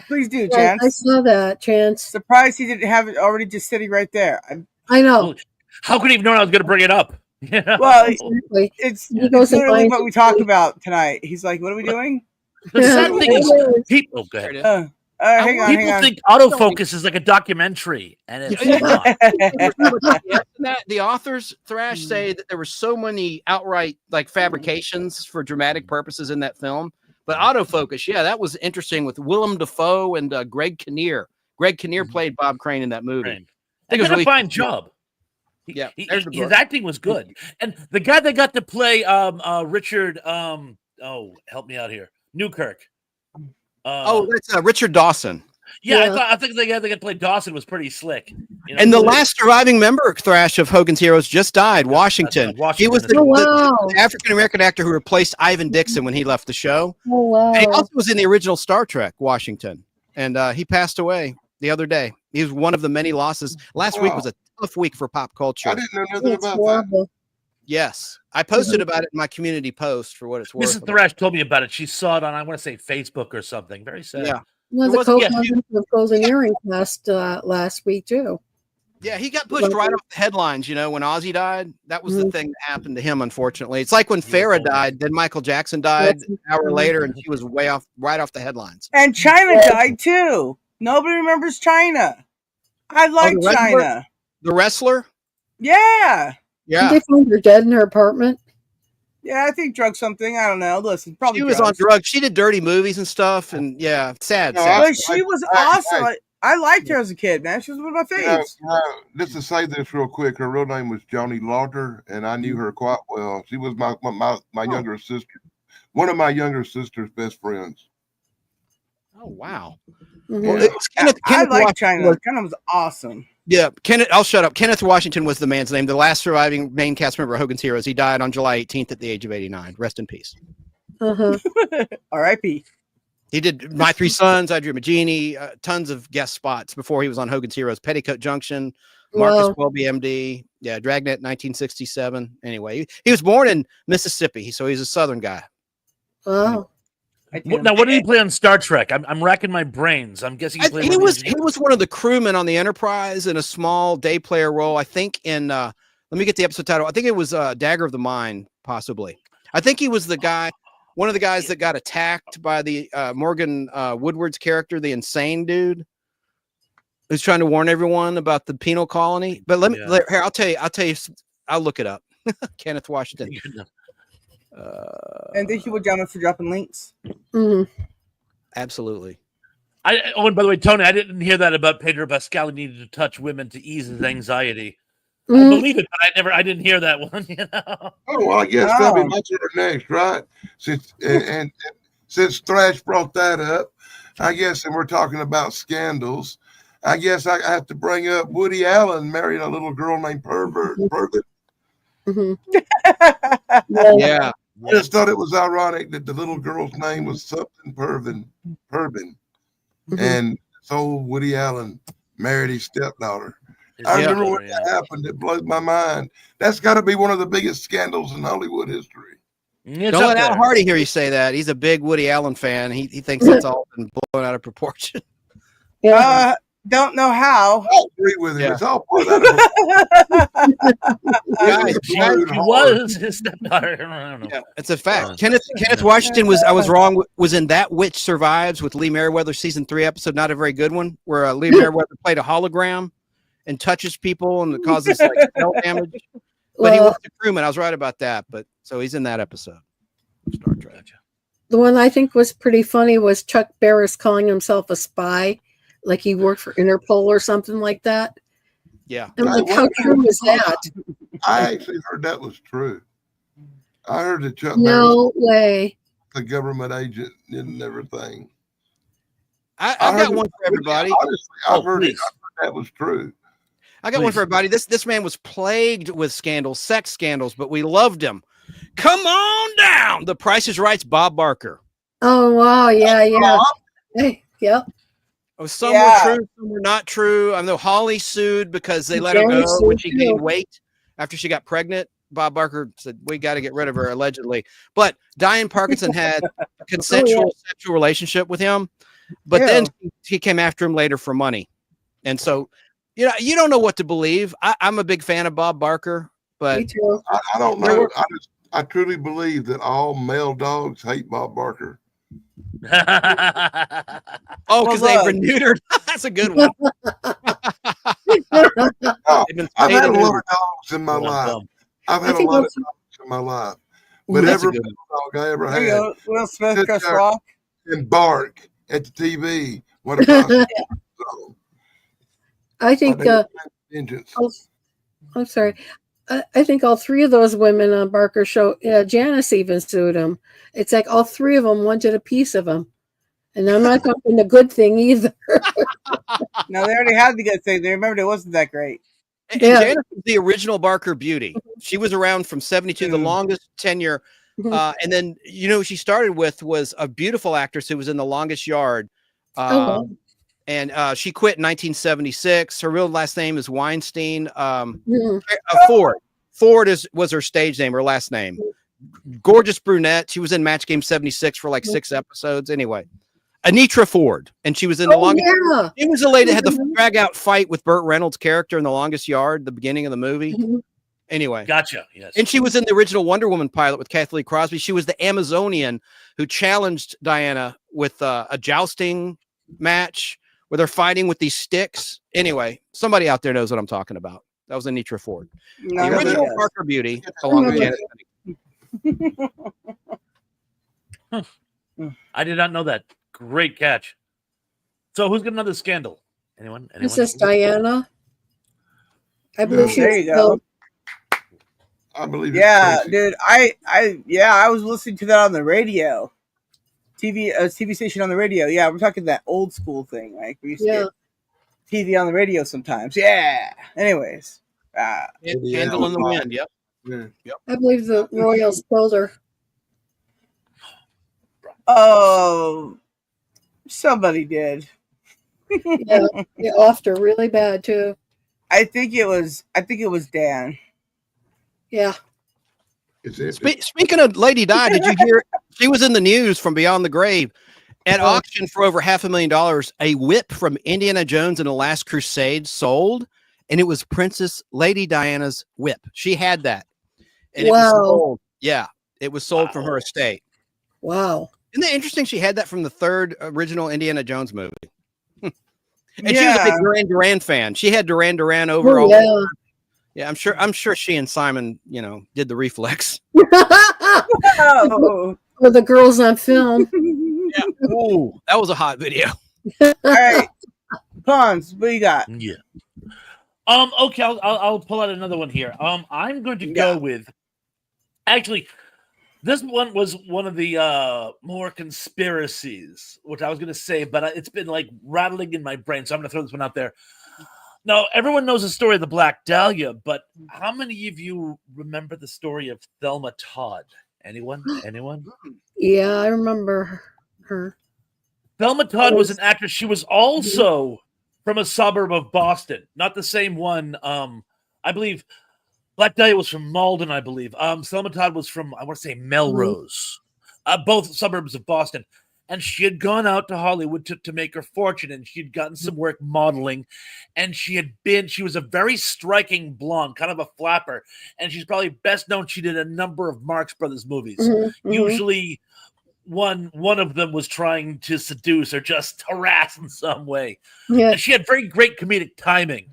S6: please do, Chance.
S4: I saw that, Chance.
S6: Surprised he didn't have it already just sitting right there.
S4: I know.
S2: Well, how could he have known I was going to bring it up?
S6: Well,
S4: exactly.
S6: it's literally what we talk about tonight. He's like, "What are we doing?"
S2: The sad thing is, people. Go ahead.
S6: Hang on.
S2: Think autofocus is like a documentary, and it's not.
S5: The authors Thrash say that there were so many outright like fabrications for dramatic purposes in that film, but autofocus, that was interesting with Willem Dafoe and Greg Kinnear. Greg Kinnear played Bob Crane in that movie.
S2: They did a fine job. His acting was good, and the guy that got to play Richard, help me out here, Newkirk.
S5: That's Richard Dawson.
S2: Yeah, I think the guy that got to play Dawson was pretty slick. You know,
S5: And the last surviving member, Thrash, of Hogan's Heroes just died, Washington. He was
S2: Washington.
S4: Oh, wow.
S5: the African-American actor who replaced Ivan Dixon when he left the show.
S4: Oh,
S5: And he
S4: wow.
S5: also was in the original Star Trek, Washington. And he passed away the other day. He was one of the many losses. Last week was a tough week for pop culture.
S3: I didn't know nothing
S4: It's
S3: about
S4: horrible.
S5: Yes. I posted about it in my community post for what it's worth.
S2: Mrs. Thrash told me about it. She saw it on, I want to say, Facebook or something. Very sad.
S5: Yeah.
S4: One of
S5: There
S4: the
S5: was- yeah,
S4: co-founders of Golden Earring passed last week, too.
S5: Yeah, he got pushed right off the headlines, you know, when Ozzy died. That was the thing that happened to him, unfortunately. It's like when Farrah died, then Michael Jackson died an hour later, and she was right off the headlines.
S6: And China died too. Nobody remembers China. I like
S5: the wrestler?
S6: China.
S5: The wrestler?
S6: Yeah.
S5: Yeah.
S4: Did they find her dead in her apartment?
S6: Yeah, I think drugged something. I don't know. Listen, probably
S5: She was on drugs. She did dirty movies and stuff, and yeah, sad.
S3: No,
S5: sad.
S6: But she was awesome. I liked her as a kid, man. She was one of my faves.
S3: Just to say this real quick, her real name was Joni Lauder, and I knew her quite well. She was my younger sister, one of my younger sister's best friends.
S5: Oh wow.
S4: Mhm.
S5: Well, it was
S6: I
S5: Kenneth
S6: like China.
S5: Washington.
S6: China was awesome.
S5: Yeah, Kenneth. I'll shut up. Kenneth Washington was the man's name. The last surviving main cast member of Hogan's Heroes. He died on July 18th at the age of 89. Rest in peace.
S4: Uh-huh.
S6: R.I.P.
S5: He did My Three Sons, I Dream of Jeannie, tons of guest spots before he was on Hogan's Heroes. Petticoat Junction, Marcus
S4: Wow.
S5: Welby, MD. Yeah, Dragnet, 1967. Anyway, he was born in Mississippi, so he's a Southern guy.
S4: Wow.
S2: Now, what did he play on Star Trek? I'm racking my brains. I'm guessing he played.
S5: He was one of the crewmen on the Enterprise in a small day player role. I think in let me get the episode title. I think it was Dagger of the Mind, possibly. I think he was the guy, one of the guys that got attacked by the Morgan Woodward's character, the insane dude, who's trying to warn everyone about the penal colony. But let me here. I'll tell you. I'll look it up. Kenneth Washington.
S6: And thank you, John, for dropping links.
S4: Mm-hmm.
S5: Absolutely.
S2: And by the way, Tony, I didn't hear that about Pedro Pascal needed to touch women to ease his anxiety. I
S4: Mhm.
S2: believe it, but I didn't hear that one. You know?
S3: Oh, well, I guess that'll be my turn next, right? Since Thrash brought that up, I guess, and we're talking about scandals, I guess I have to bring up Woody Allen married a little girl named Pervert.
S4: Mhm.
S5: Yeah.
S3: I just thought it was ironic that the little girl's name was something Pervin.
S4: Mhm.
S3: And so Woody Allen married his stepdaughter.
S2: His
S3: I remember
S2: stepdaughter,
S3: when that happened. It blew my mind. That's got to be one of the biggest scandals in Hollywood history.
S2: It's
S5: Don't
S2: up
S5: let Al
S2: there.
S5: Hardy hear you say that. He's a big Woody Allen fan. He thinks it's all been blown out of proportion.
S4: Yeah.
S6: Don't know how.
S3: I agree with him.
S5: Yeah.
S3: It's all part of that.
S5: Guys,
S2: She was his stepdaughter. I don't know.
S5: yeah, it's a fact. Kenneth Washington I was wrong, was in That Witch Survives with Lee Merriweather, season 3 episode, not a very good one, where Lee Merriweather played a hologram and touches people and it causes like spell damage. But he was the crewman. I was right about that. But so he's in that episode of Star Trek.
S4: The one I think was pretty funny was Chuck Barris calling himself a spy, like he worked for Interpol or something like that.
S5: Yeah.
S4: I'm like, how true is that?
S3: I actually heard that was true. I heard that Chuck Barris
S4: No way.
S3: was a government agent and everything.
S5: I've
S3: I
S5: got
S3: heard
S5: one
S3: it-
S5: for everybody.
S3: Honestly, I've heard
S2: please.
S3: that was true.
S5: I got one
S2: Please.
S5: for everybody. This man was plagued with scandals, sex scandals, but we loved him. Come on down. The Price is Right's Bob Barker.
S4: Oh wow, yeah. Hey, yep.
S5: Oh, some
S6: Yeah.
S5: were true, some were not true. I know Holly sued because they let her
S4: Jerry
S5: go when
S4: sued
S5: she
S4: too.
S5: gained weight after she got pregnant. Bob Barker said, we got to get rid of her, allegedly. But Diane Parkinson had a consensual sexual relationship with him. But then he came after him later for money. And so, you know, you don't know what to believe. I'm a big fan of Bob Barker, but
S4: Me too.
S3: I don't know. I truly believe that all male dogs hate Bob Barker.
S5: oh, because
S6: Well,
S5: they've been neutered. That's a good one.
S3: Oh,
S5: They've been
S3: I've had a
S5: spayed and
S3: lot
S5: neutered.
S3: of dogs in my life. I've
S4: I
S3: had a
S4: think
S3: lot of
S4: also-
S3: dogs in my life. But
S5: That's a
S3: every
S5: good
S3: dog I ever
S6: There you
S3: had
S6: go. Will Smith,
S3: Sit
S6: Chris
S3: there.
S6: Rock.
S3: and bark at the TV. What about so,
S4: I think
S3: vengeance?
S4: I'm sorry. I think all three of those women on Barker show, Janice even sued him. It's like all three of them wanted a piece of him. And I'm not talking a good thing either.
S6: No, they already had the good thing. They remembered it wasn't that great.
S5: And
S4: Yeah.
S5: Janice was the original Barker Beauty. She was around from 72, the longest tenure. And then, who she started with was a beautiful actress who was in The Longest Yard.
S4: Wow.
S5: And she quit in 1976. Her real last name is Weinstein. Ford. Ford was her stage name, her last name. Gorgeous brunette. She was in Match Game 76 for like 6 episodes. Anyway, Anitra Ford. And she was in The Longest Yard. She was the lady that had the drag out fight with Burt Reynolds' character in The Longest Yard, the beginning of the movie. Anyway.
S2: Gotcha. Yes.
S5: And she was in the original Wonder Woman pilot with Kathleen Crosby. She was the Amazonian who challenged Diana with a jousting match where they're fighting with these sticks. Anyway, somebody out there knows what I'm talking about. That was Anitra Ford.
S6: No,
S5: The original Barker Beauty, along with Janet.
S2: I did not know that. Great catch. So who's got another scandal? Anyone?
S4: This is Diana. I believe she
S6: There
S4: was
S6: you go.
S4: killed.
S3: I believe.
S6: Yeah,
S3: it's Tracy.
S6: dude. I was listening to that on the radio. TV station on the radio. Yeah, we're talking that old school thing. Like we used to get TV on the radio sometimes. Yeah. Anyways.
S5: Candle in the Wind. Yep.
S3: Yeah.
S4: I believe the Royals killed her.
S6: Oh, somebody did.
S4: Yeah, they offed her really bad too.
S6: I think it was Dan.
S4: Yeah.
S5: Speaking of Lady Di, did you hear she was in the news from Beyond the Grave at auction for over $500,000? A whip from Indiana Jones and the Last Crusade sold, and it was Princess Lady Diana's whip. She had that, and it was sold. Yeah, it was sold from her estate.
S4: Wow.
S5: Isn't that interesting? She had that from the 3rd original Indiana Jones movie. And she was a big Duran Duran fan. She had Duran Duran over all.
S4: Yeah.
S5: Yeah, I'm sure she and Simon, did the reflex.
S6: Oh.
S4: With the girls on film.
S5: Yeah. Ooh, that was a hot video.
S6: All right. Pons, what you got?
S2: Yeah. Okay, I'll pull out another one here. I'm going to go with. Actually, this one was one of the more conspiracies, which I was going to say, but it's been like rattling in my brain, so I'm going to throw this one out there. Now, everyone knows the story of the Black Dahlia, but how many of you remember the story of Thelma Todd? Anyone?
S4: Yeah, I remember her.
S2: Thelma Todd was an actress. She was also from a suburb of Boston, not the same one. I believe Black Dahlia was from Malden, I believe. Thelma Todd was from, I want to say, Melrose, both suburbs of Boston. And she had gone out to Hollywood to make her fortune, and she had gotten some work modeling. And she was a very striking blonde, kind of a flapper. And she's probably best known. She did a number of Marx Brothers movies. Usually one of them was trying to seduce or just harass in some way.
S4: Yeah.
S2: And she had very great comedic timing.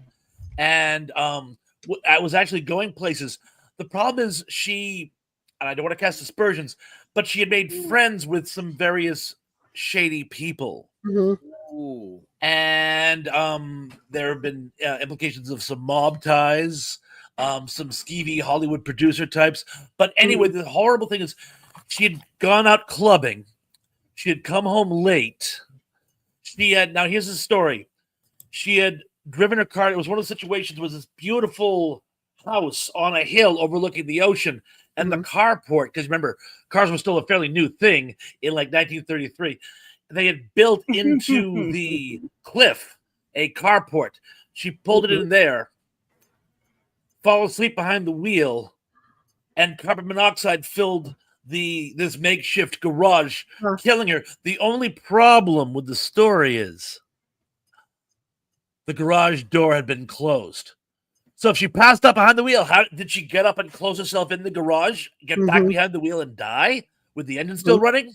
S2: And I was actually going places. The problem is and I don't want to cast aspersions, but she had made friends with some various shady people. Ooh. And there have been implications of some mob ties, some skeevy Hollywood producer types. But anyway, the horrible thing is she had gone out clubbing. She had come home late. Now here's the story. She had driven her car. It was one of the situations, was this beautiful house on a hill overlooking the ocean. And the carport, because remember, cars were still a fairly new thing in like 1933. They had built into the cliff a carport. She pulled it in there, fell asleep behind the wheel, and carbon monoxide filled this makeshift garage, killing her. The only problem with the story is the garage door had been closed. So if she passed out behind the wheel, how did she get up and close herself in the garage, get back behind the wheel and die with the engine still running?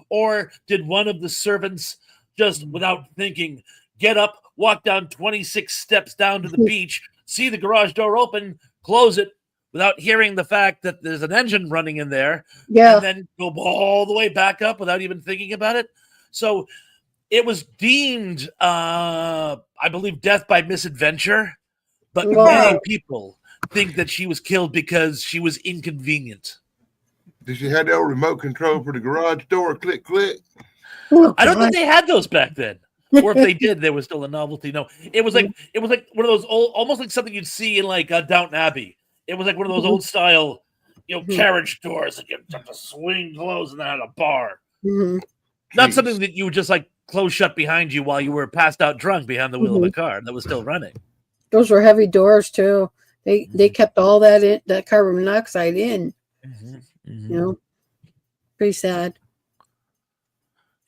S2: Or did one of the servants just, without thinking, get up, walk down 26 steps down to the beach, see the garage door open, close it without hearing the fact that there's an engine running in there, and then go all the way back up without even thinking about it? So it was deemed, I believe, death by misadventure. But many people think that she was killed because she was inconvenient.
S3: Did she have the old remote control for the garage door? Click, click.
S2: I don't think they had those back then. Or if they did, there was still a novelty. No, it was like one of those old, almost like something you'd see in like Downton Abbey. It was like one of those old style, carriage doors that you have to swing close and then had a bar.
S4: Mhm.
S2: Not
S3: Jeez.
S2: something that you would just like close shut behind you while you were passed out drunk behind the wheel of a car that was still running.
S4: Those were heavy doors too. They kept all that carbon monoxide in. Pretty sad.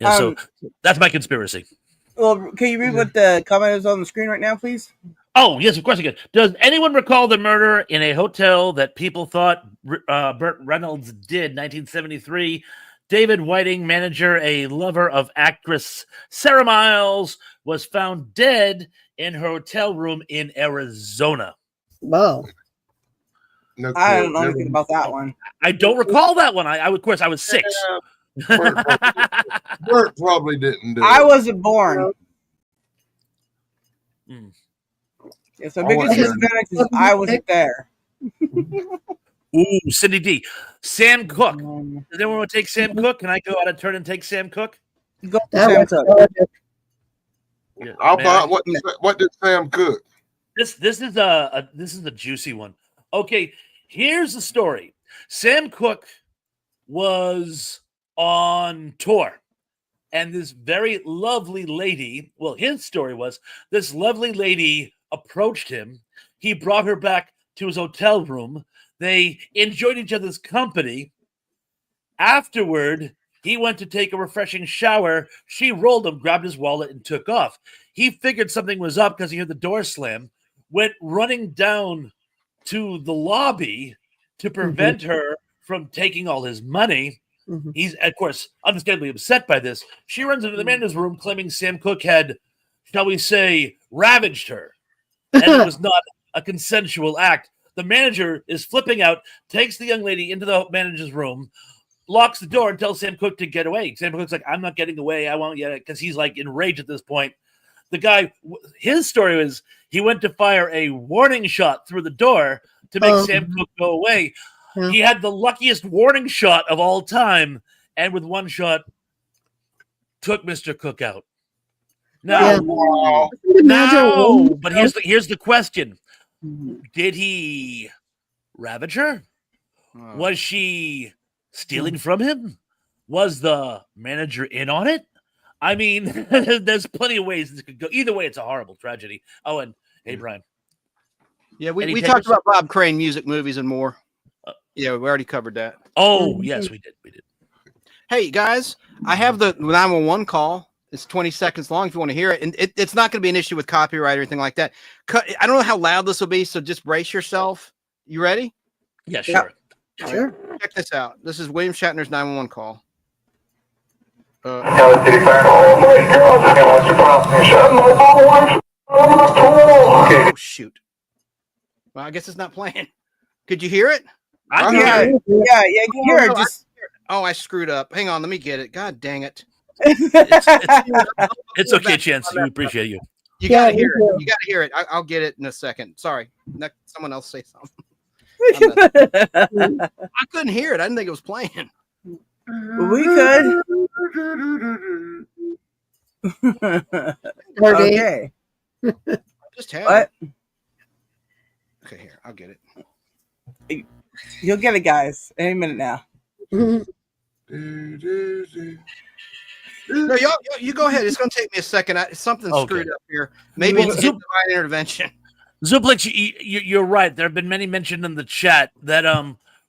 S2: Yeah, so that's my conspiracy.
S6: Well, can you read what the comment is on the screen right now, please?
S2: Oh, yes, of course I can. Does anyone recall the murder in a hotel that people thought Burt Reynolds did, 1973? David Whiting, manager, a lover of actress Sarah Miles, was found dead in her hotel room in Arizona.
S4: Wow.
S3: No
S6: I
S3: clue.
S6: don't know anything about that one.
S2: I don't recall that one. Of course, I was 6.
S3: Bert probably didn't do
S6: I
S3: it.
S6: wasn't born.
S2: Mm.
S6: Yeah, so biggest disadvantage is I wasn't there.
S2: Ooh, Cindy D. Sam Cooke. Does anyone want to take Sam Cooke? Can I go out of turn and take Sam Cooke?
S6: Go
S4: That
S6: Sam
S4: was
S6: Cooke.
S4: tragic.
S2: Yeah,
S3: I'll
S2: may
S3: buy
S2: I?
S3: what did Sam cook?
S2: This is a juicy one. Okay, here's the story. Sam Cooke was on tour, and this very lovely lady, well, his story was this lovely lady approached him. He brought her back to his hotel room. They enjoyed each other's company. Afterward, he went to take a refreshing shower. She rolled him, grabbed his wallet, and took off. He figured something was up because he heard the door slam, went running down to the lobby to prevent her from taking all his money. He's, of course, understandably upset by this. She runs into the manager's room claiming Sam Cooke had, shall we say, ravaged her. And it was not a consensual act. The manager is flipping out, takes the young lady into the manager's room, locks the door, and tells Sam Cooke to get away. Sam Cooke's like, I'm not getting away. I won't get it, because he's like enraged at this point. The guy, his story was he went to fire a warning shot through the door to make Sam Cooke go away.
S4: Yeah.
S2: He had the luckiest warning shot of all time, and with one shot, took Mr. Cooke out. Now, but here's the question: did he ravage her? Was she stealing from him? Was the manager in on it? I mean, there's plenty of ways this could go. Either way, it's a horrible tragedy. Oh, and hey, Brian.
S5: Yeah, we
S2: Any
S5: talked
S2: takers?
S5: about Bob Crane music, movies, and more. Yeah, we already covered that.
S2: Oh, yes, we did. We did.
S5: Hey, guys, I have the 911 call. It's 20 seconds long if you want to hear it. And it's not going to be an issue with copyright or anything like that. I don't know how loud this will be, so just brace yourself. You ready?
S2: Yeah, sure.
S4: Sure.
S5: Check this out. This is William Shatner's 911 call. Oh, shoot. Well, I guess it's not playing. Could you hear it?
S2: I
S6: Yeah,
S2: can
S6: you can hear it. Just
S5: Oh, I screwed up. Hang on, let me get it. God dang it.
S2: It's okay, Chance. We appreciate you.
S5: You gotta
S4: Yeah,
S5: hear
S4: me
S5: it.
S4: too.
S5: You gotta hear it. I'll get it in a second. Sorry. Someone else say something. I couldn't hear it. I didn't think it was playing.
S6: we could. Okay.
S5: Just have
S6: What?
S5: it. Okay, here. I'll get it.
S6: You'll get it, guys. Any minute now.
S5: No, you go ahead. It's going to take me a second. Something's
S2: Okay.
S5: screwed up here. Maybe
S2: Well,
S5: it's divine intervention.
S2: Zuplich, you're right. There have been many mentioned in the chat that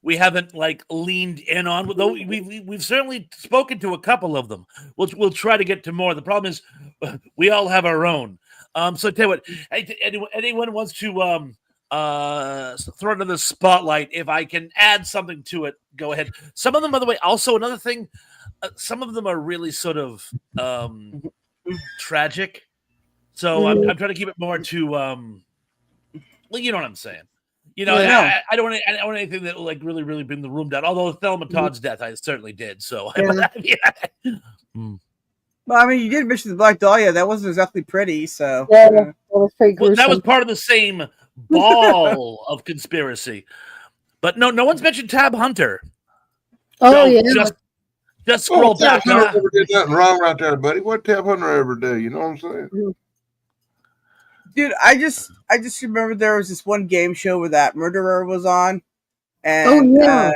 S2: we haven't like leaned in on. Though we've certainly spoken to a couple of them. We'll try to get to more. The problem is we all have our own. So tell you what, anyone wants to throw it in the spotlight? If I can add something to it, go ahead. Some of them, by the way, also another thing. Some of them are really sort of tragic. So I'm trying to keep it more to well, you know what I'm saying. You know,
S6: Yeah.
S2: I don't want anything that will like really bring the room down. Although Thelma Todd's death, I certainly did. So
S6: Well, I mean, you did mention the Black Dahlia. That wasn't exactly pretty. So
S4: Yeah, that was pretty
S2: well,
S4: gruesome.
S2: that was part of the same ball of conspiracy. But no one's mentioned Tab Hunter.
S4: Oh,
S2: So
S4: yeah.
S2: Just scroll back.
S3: Tab Hunter never did nothing wrong right there, buddy. What Tab Hunter ever do? You know what I'm saying?
S6: Dude, I just remember there was this one game show where that murderer was on, and
S4: Oh, yeah.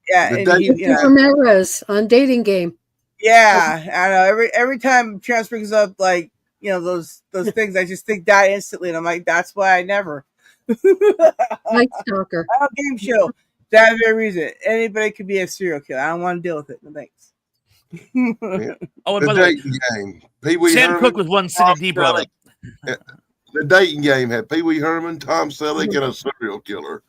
S6: yeah,
S3: The
S6: and
S3: day-
S6: he, you know,
S4: Ramirez on Dating Game.
S6: yeah, I know. Every time Chance brings up like those things, I just think that instantly, and I'm like, that's why I never.
S4: Night Stalker.
S6: I don't game show. That very reason. Anybody could be a serial killer. I don't want to deal with it. No thanks.
S2: Oh, and
S3: The
S2: by the way,
S3: dating game. Pee Wee
S2: Sam
S3: Herman,
S2: Cooke was one Sidney
S3: Tom
S2: D brought up.
S3: Selleck. The dating game had Pee Wee Herman, Tom Selleck, and a serial killer.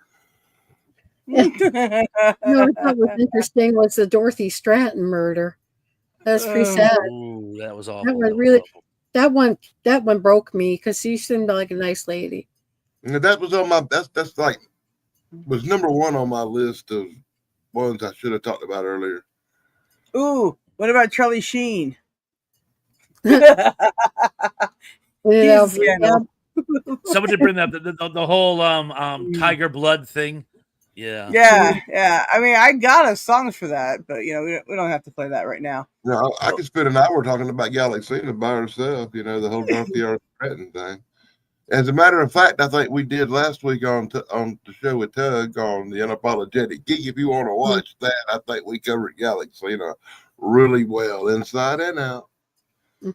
S4: No, I thought was interesting was the Dorothy Stratton murder. That's pretty sad.
S2: Ooh, that was awful.
S4: That one really, that one broke me because she seemed like a nice lady.
S3: And that was on my. That's like was number one on my list of ones I should have talked about earlier.
S6: Ooh, what about Charlie Sheen?
S4: He's,
S2: Someone did bring up the whole tiger blood thing. Yeah.
S6: Yeah. I mean, I got a song for that, but we don't have to play that right now.
S3: No, I could spend an hour talking about Galaxina by herself. The whole Dorothy R. Stratton thing. As a matter of fact, I think we did last week on the show with Tug on the Unapologetic Geek. If you want to watch that, I think we covered Galaxina really well, inside and out.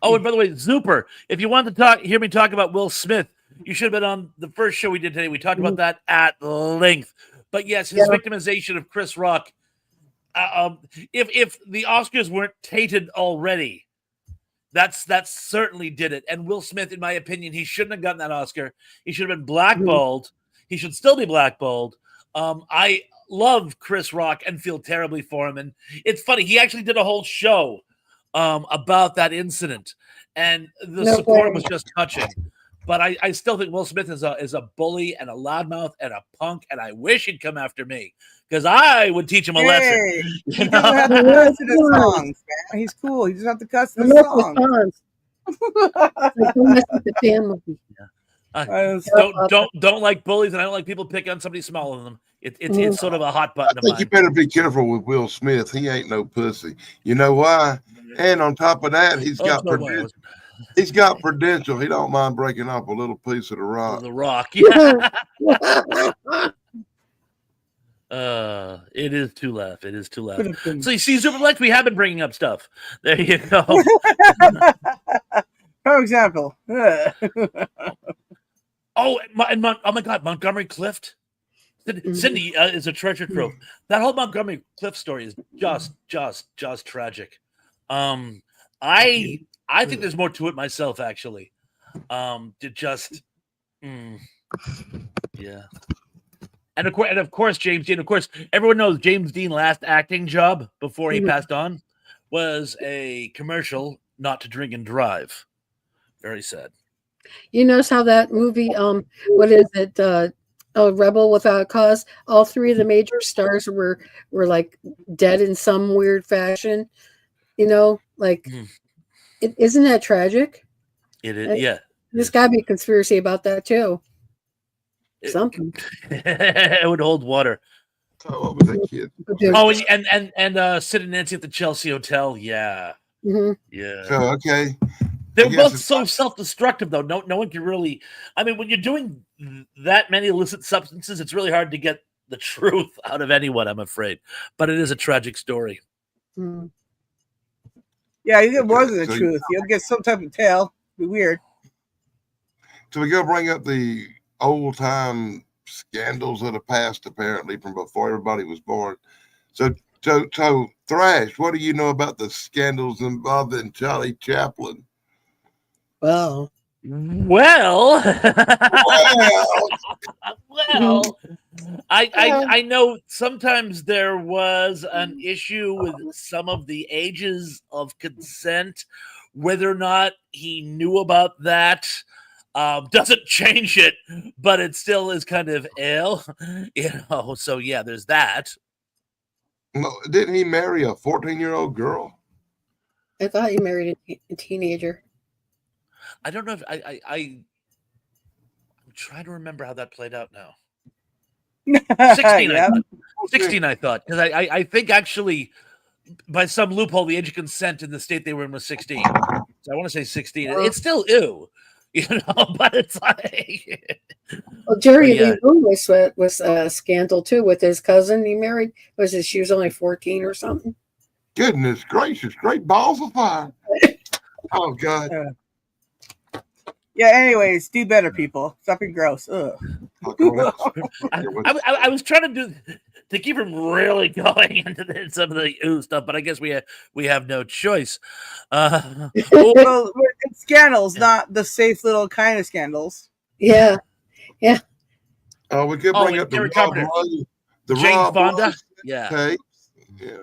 S2: Oh, and by the way, Zuper, if you want to hear me talk about Will Smith, you should have been on the first show we did today. We talked about that at length. But yes, his victimization of Chris Rock. If the Oscars weren't tainted already, that certainly did it. And Will Smith, in my opinion, he shouldn't have gotten that Oscar. He should have been blackballed. He should still be blackballed. I love Chris Rock and feel terribly for him. And it's funny, he actually did a whole show about that incident, and the support was just touching. But I still think Will Smith is a bully and a loudmouth and a punk, and I wish he'd come after me because I would teach him a lesson.
S6: He doesn't have to cuss in his songs, man. He's cool. He doesn't have to cuss in his songs.
S4: The family.
S2: Don't like bullies, and I don't like people pick on somebody smaller than them. It's sort of a hot button.
S3: I think you better be careful with Will Smith. He ain't no pussy. You know why? And on top of that, he's got credentials. He's got credential. He don't mind breaking up a little piece of the rock.
S2: The rock, yeah. It is to laugh. It is to laugh. So you see, Superflex, we have been bringing up stuff. There you go.
S6: For example.
S2: Oh my God, Montgomery Clift. Cindy is a treasure trove. That whole Montgomery Clift story is just tragic. I think there's more to it myself, actually. Yeah. And of course, James Dean. Of course, everyone knows James Dean's last acting job before he passed on was a commercial, not to drink and drive. Very sad.
S4: You notice how that movie, what is it? Rebel Without a Cause. All three of the major stars were like dead in some weird fashion. Isn't that tragic?
S2: It is. Yeah.
S4: There's got to be a conspiracy about that too. Something.
S2: It would hold water.
S3: Oh, what was that kid?
S2: Oh, and Sid and Nancy at the Chelsea Hotel. Yeah.
S4: Mm-hmm.
S2: Yeah.
S3: So, okay.
S2: They're both so self-destructive, though. No one can really. I mean, when you're doing that many illicit substances, it's really hard to get the truth out of anyone, I'm afraid. But it is a tragic story.
S4: Mm-hmm.
S6: Yeah, you get more than the truth. You'll get some type of tale. It'll be weird.
S3: So we go bring up the old-time scandals of the past, apparently, from before everybody was born. So Thrash, what do you know about the scandals involving Charlie Chaplin?
S4: Well,
S2: I know sometimes there was an issue with some of the ages of consent, whether or not he knew about that. Doesn't change it, but it still is kind of ill, so yeah, there's that.
S3: No, didn't he marry a 14-year-old girl?
S4: I thought he married a teenager.
S2: I don't know if I'm trying to remember how that played out now. 16,
S6: Yeah.
S2: 16, I thought, because I think actually by some loophole, the age of consent in the state they were in was 16. So I want to say 16. It's still ew, but it's like.
S4: Well, Jerry
S2: But yeah.
S4: Lee Lewis was a scandal too with his cousin he married. She was only 14 or something?
S3: Goodness gracious, great balls of fire. Oh, God.
S6: Yeah, anyways, do better, people. Stop being gross. Ugh.
S2: I was trying to keep him really going into some of the ooh stuff, but I guess we have no choice.
S6: Well, it's scandals, not the safe little kind of scandals.
S4: Yeah.
S3: Oh, we could bring up the
S2: Gary
S3: Rob
S2: Carpenter.
S3: Lowe, the
S2: Jane
S3: Rob
S2: Fonda?
S3: Lowe
S2: Yeah.
S3: tapes. Yeah.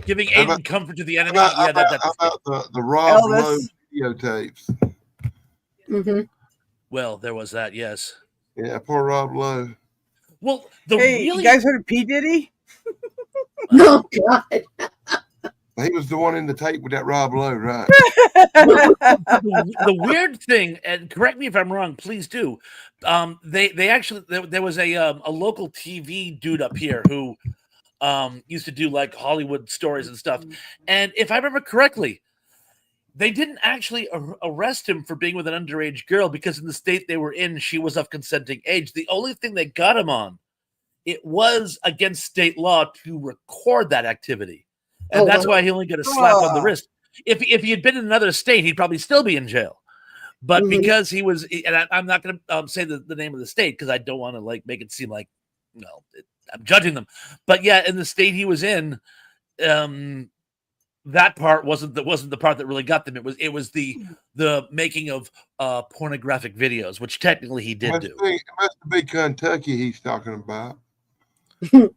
S2: Giving
S3: How
S2: aid
S3: about-
S2: and comfort to the enemy.
S3: How
S2: Yeah,
S3: about the Rob Lowe
S6: Elvis.
S3: videotapes?
S4: Mm-hmm.
S2: Well, there was that, yes.
S3: Yeah, poor Rob Lowe.
S2: Well, the
S6: Hey,
S2: really
S6: you guys heard of P. Diddy?
S4: Oh, God.
S3: He was the one in the tape with that Rob Lowe, right?
S2: the weird thing, and correct me if I'm wrong, please do. They actually there was a local TV dude up here who used to do like Hollywood stories and stuff. And if I remember correctly, they didn't actually arrest him for being with an underage girl because in the state they were in, she was of consenting age. The only thing they got him on, it was against state law to record that activity. And that's why he only got a slap on the wrist. If he had been in another state, he'd probably still be in jail. But because he was, and I'm not going to say the name of the state because I don't want to like make it seem like, I'm judging them. But yeah, in the state he was in, that part wasn't the part that really got them. It was the making of pornographic videos, which technically he did do.
S3: It must be Kentucky he's talking about. They're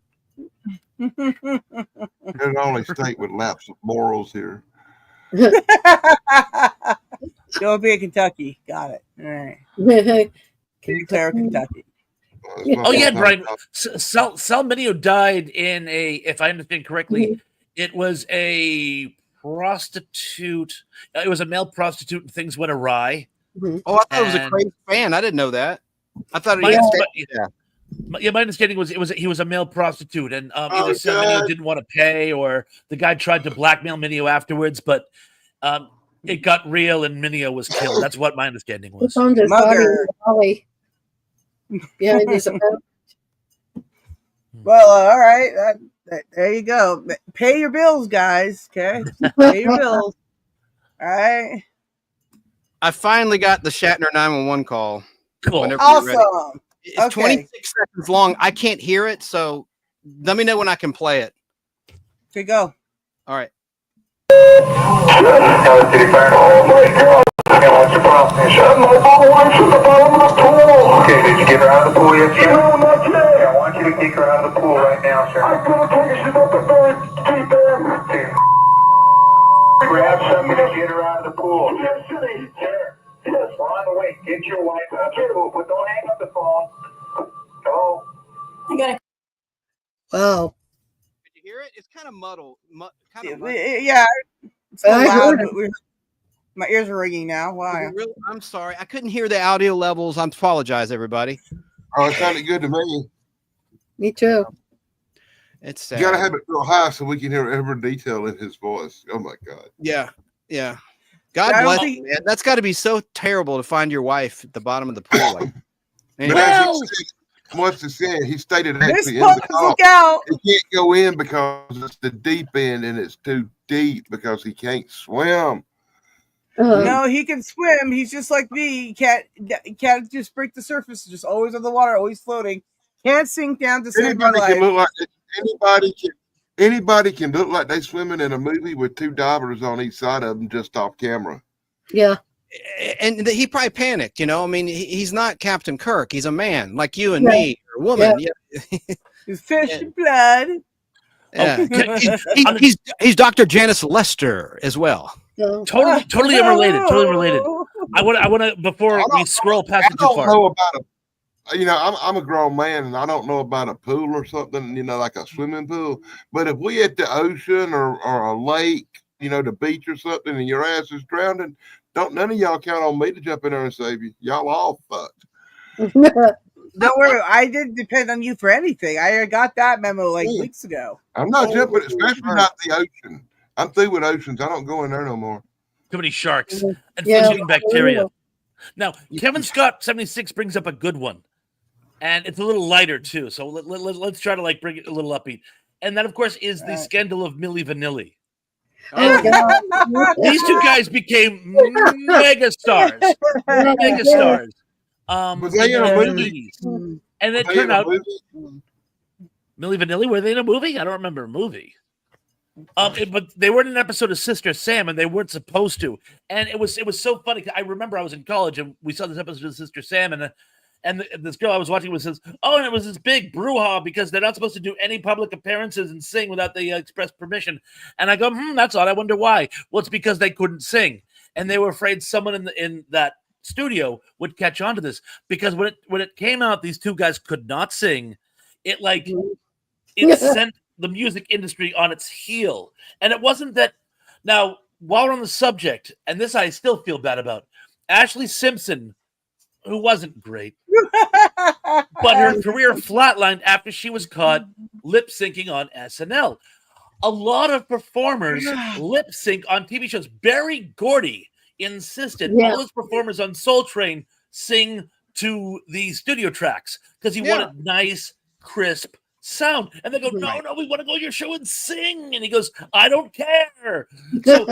S3: the only state with lapse of morals here.
S6: Don't be in Kentucky. Got it. All right. Declare Kentucky.
S2: Oh yeah, Brian. Sal Mineo died in if I understand correctly, it was a prostitute. It was a male prostitute, and things went awry.
S5: Oh, I thought it was a crazy fan. I didn't know that. I thought
S2: my understanding was he was a male prostitute, and either Sal Mineo didn't want to pay, or the guy tried to blackmail Mineo afterwards, but it got real, and Mineo was killed. That's what my understanding was.
S4: He found his body in the valley. Behind his apartment.
S6: Well, all right. There you go. Pay your bills, guys. Okay, pay your bills. All right.
S5: I finally got the Shatner 911 call.
S2: Cool.
S6: Awesome.
S5: It's 26 seconds long. I can't hear it, so let me know when I can play it.
S6: Okay, go.
S5: All right.
S7: Okay, did you get her out of the pool yet, sir? No, not yet. I want you to kick her out of the pool right now, sir. I'm gonna take her. She's up the very deep end. Grab something to get her out of the pool. Yes, sir. Yes. We're on the way. Get your wife out of the pool, but don't hang up the phone. Hello?
S8: I got it.
S4: Wow.
S5: Did you hear it? It's kind of muddled.
S6: Yeah. It's
S4: I
S6: loud,
S4: heard
S6: but my ears are ringing now. Why?
S5: I'm sorry. I couldn't hear the audio levels. I apologize, everybody.
S3: Oh, it sounded good to me.
S4: Me too.
S5: It's sad.
S3: You got to have it real high so we can hear every detail in his voice. Oh, my God.
S5: Yeah. God bless you, man. That's got to be so terrible to find your wife at the bottom of the pool.
S3: But as what's the saying? He stated actually in the call,
S6: look out.
S3: he can't go in because it's the deep end and it's too deep because he can't swim.
S6: No, he can swim. He's just like me. He can't just break the surface. Just always on the water, always floating. Can't sink down to save my life.
S3: Can look like anybody can look like they swimming in a movie with two divers on each side of them just off camera.
S4: Yeah.
S5: And he probably panicked, I mean, he's not Captain Kirk. He's a man like you and me, or a woman. Yeah.
S6: He's fish and blood.
S5: Yeah. He's Dr. Janice Lester as well.
S2: Totally unrelated. Totally related. I want to before we scroll past it too far.
S3: I don't know about I'm a grown man and I don't know about a pool or something, like a swimming pool. But if we at the ocean or a lake, the beach or something, and your ass is drowning, don't none of y'all count on me to jump in there and save you. Y'all all fucked.
S6: Don't worry, I didn't depend on you for anything. I got that memo like
S3: Yeah.
S6: weeks ago.
S3: I'm not jumping, especially not the ocean. I'm through with oceans. I don't go in there no more.
S2: Too many sharks and
S4: Yeah.
S2: fish-eating bacteria. Now, Kevin Scott 76 brings up a good one, and it's a little lighter too. So let's try to like bring it a little upbeat. And that, of course, is the scandal of Milli Vanilli.
S4: Oh, God.
S2: These two guys became mega stars. Mega stars.
S3: Was they in a
S2: the
S3: movie?
S2: 80s. And it
S3: Were they in
S2: turned
S3: a
S2: out
S3: movie?
S2: Milli Vanilli, were they in a movie? I don't remember a movie. But they were in an episode of Sister Sam, and they weren't supposed to. And it was so funny. I remember I was in college, and we saw this episode of Sister Sam, and this girl I was watching says, "Oh, and it was this big brouhaha because they're not supposed to do any public appearances and sing without the express permission." And I go, "That's odd. I wonder why." Well, it's because they couldn't sing, and they were afraid someone in that studio would catch on to this, because when it came out, these two guys could not sing. It sent the music industry on its heel. And it wasn't that. Now, while we're on the subject, and this I still feel bad about, Ashley Simpson, who wasn't great, but her career flatlined after she was caught lip syncing on SNL. A lot of performers lip sync on TV shows. Barry Gordy insisted all his performers on Soul Train sing to the studio tracks because he wanted nice, crisp sound. And they go, no, we want to go to your show and sing. And he goes, I don't care. So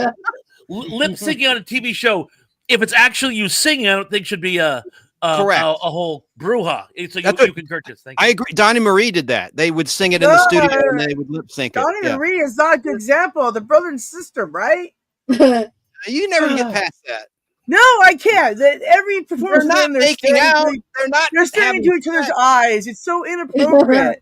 S2: lip syncing on a TV show, if it's actually you singing, I don't think should be a whole brouhaha. So you concur this. Thank you.
S5: I agree. Donnie Marie did that. They would sing it in the studio and they would lip sync it.
S6: Donnie Marie is not a good example of the brother and sister, right?
S5: You never get past that.
S6: No, I can't. Every performance
S5: they're not making out. They're
S6: staring into each other's eyes. It's so inappropriate.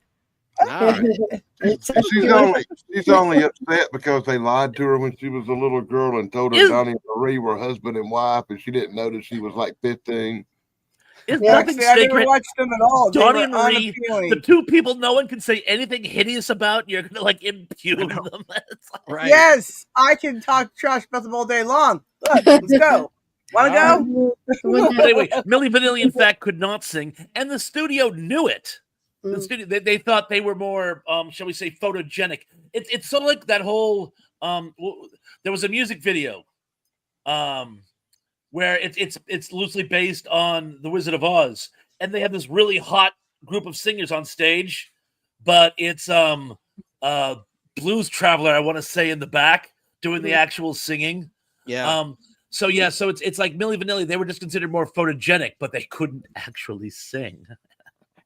S3: She's only upset because they lied to her when she was a little girl and told her Donnie and Marie were husband and wife, and she didn't notice she was like 15.
S2: It's nothing sacred.
S6: I never watched them at all.
S2: Donnie and Marie, the two people no one can say anything hideous about, you're gonna like impugn them.
S6: Right. Yes, I can talk trash about them all day long. Look, let's go. Want to
S2: go? But anyway, Milli Vanilli, in fact, could not sing, and the studio knew it. The studio, they thought they were more, shall we say, photogenic. It's sort of like that whole. There was a music video, where it's loosely based on The Wizard of Oz, and they have this really hot group of singers on stage, but it's Blues Traveler, I want to say, in the back doing the actual singing.
S5: Yeah.
S2: So it's like Milli Vanilli. They were just considered more photogenic, but they couldn't actually sing.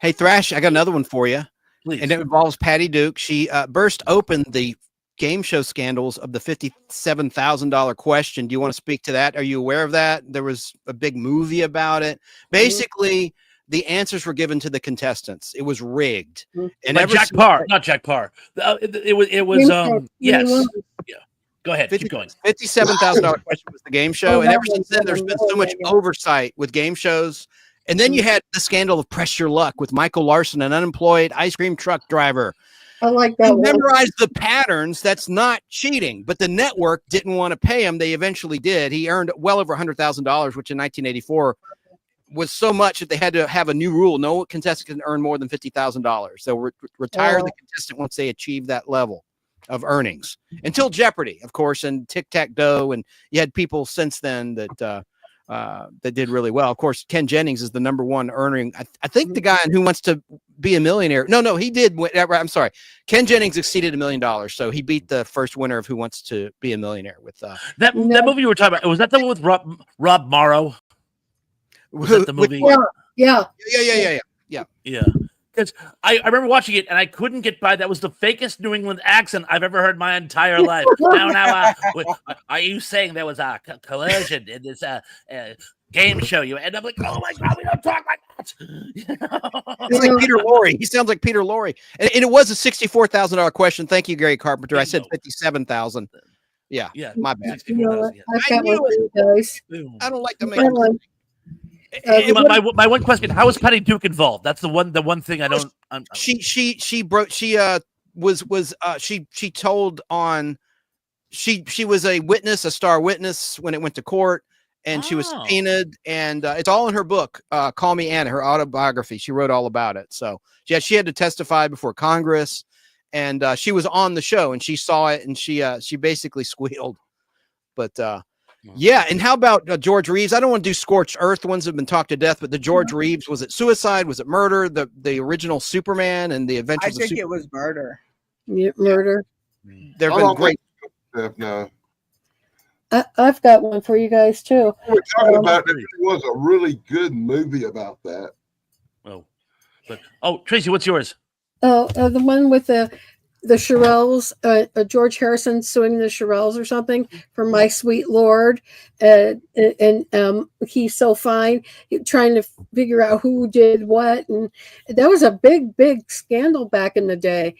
S5: Hey, Thrash, I got another one for you.
S2: Please.
S5: And it involves Patty Duke. She burst open the game show scandals of the $57,000 question. Do you want to speak to that? Are you aware of that? There was a big movie about it. Basically, the answers were given to the contestants. It was rigged. And
S2: not Jack Parr. It was yes. Yeah. Go ahead. Keep going.
S5: $57,000 question was the game show. And ever since then, there's been so much oversight with game shows. And then you had the scandal of Press Your Luck with Michael Larson, an unemployed ice cream truck driver.
S4: I like that.
S5: He memorized the patterns. That's not cheating. But the network didn't want to pay him. They eventually did. He earned well over $100,000, which in 1984 was so much that they had to have a new rule. No contestant can earn more than $50,000. So retire the contestant once they achieve that level of earnings. Until Jeopardy, of course, and Tic-Tac-Toe. And you had people since then that did really well. Of course, Ken Jennings is the #1 earning. I think the guy in Who Wants to Be a Millionaire. No, he did. I'm sorry. Ken Jennings exceeded $1 million, so he beat the first winner of Who Wants to Be a Millionaire with
S2: that movie you were talking about. Was that the one with Rob Morrow? Was that the movie?
S4: Yeah.
S2: Because I remember watching it and I couldn't get by. That was the fakest New England accent I've ever heard my entire life. Now, are you saying there was a collision in this game show? And I'm like, oh my God, we don't talk like that.
S5: It's like Peter Lorre. He sounds like Peter Lorre. And it was a $64,000 question. Thank you, Gary Carpenter. I said 57,000. Yeah, my bad. I don't like to make
S2: my one question: how was Patty Duke involved? That's the one thing I don't.
S5: She told on. She was a witness, a star witness when it went to court, and she was
S2: Oh.
S5: subpoenaed, and it's all in her book, Call Me Anna, her autobiography. She wrote all about it. So yeah, she had to testify before Congress, and she was on the show, and she saw it, and she basically squealed. But yeah, and how about George Reeves? I don't want to do scorched earth. The ones that have been talked to death, but the George Reeves, was it suicide? Was it murder? The original Superman and the
S6: I
S5: Adventures of
S6: think
S5: Superman.
S6: it was murder.
S4: Murder.
S5: There
S3: I
S5: have been
S3: don't
S5: great.
S3: think no.
S4: I've got one for you guys too.
S3: We're talking about there was a really good movie about that.
S2: Tracy, what's yours?
S4: The one with the Shirelles, George Harrison suing the Shirelles or something for My Sweet Lord, and he's so fine, trying to figure out who did what, and that was a big scandal back in the day.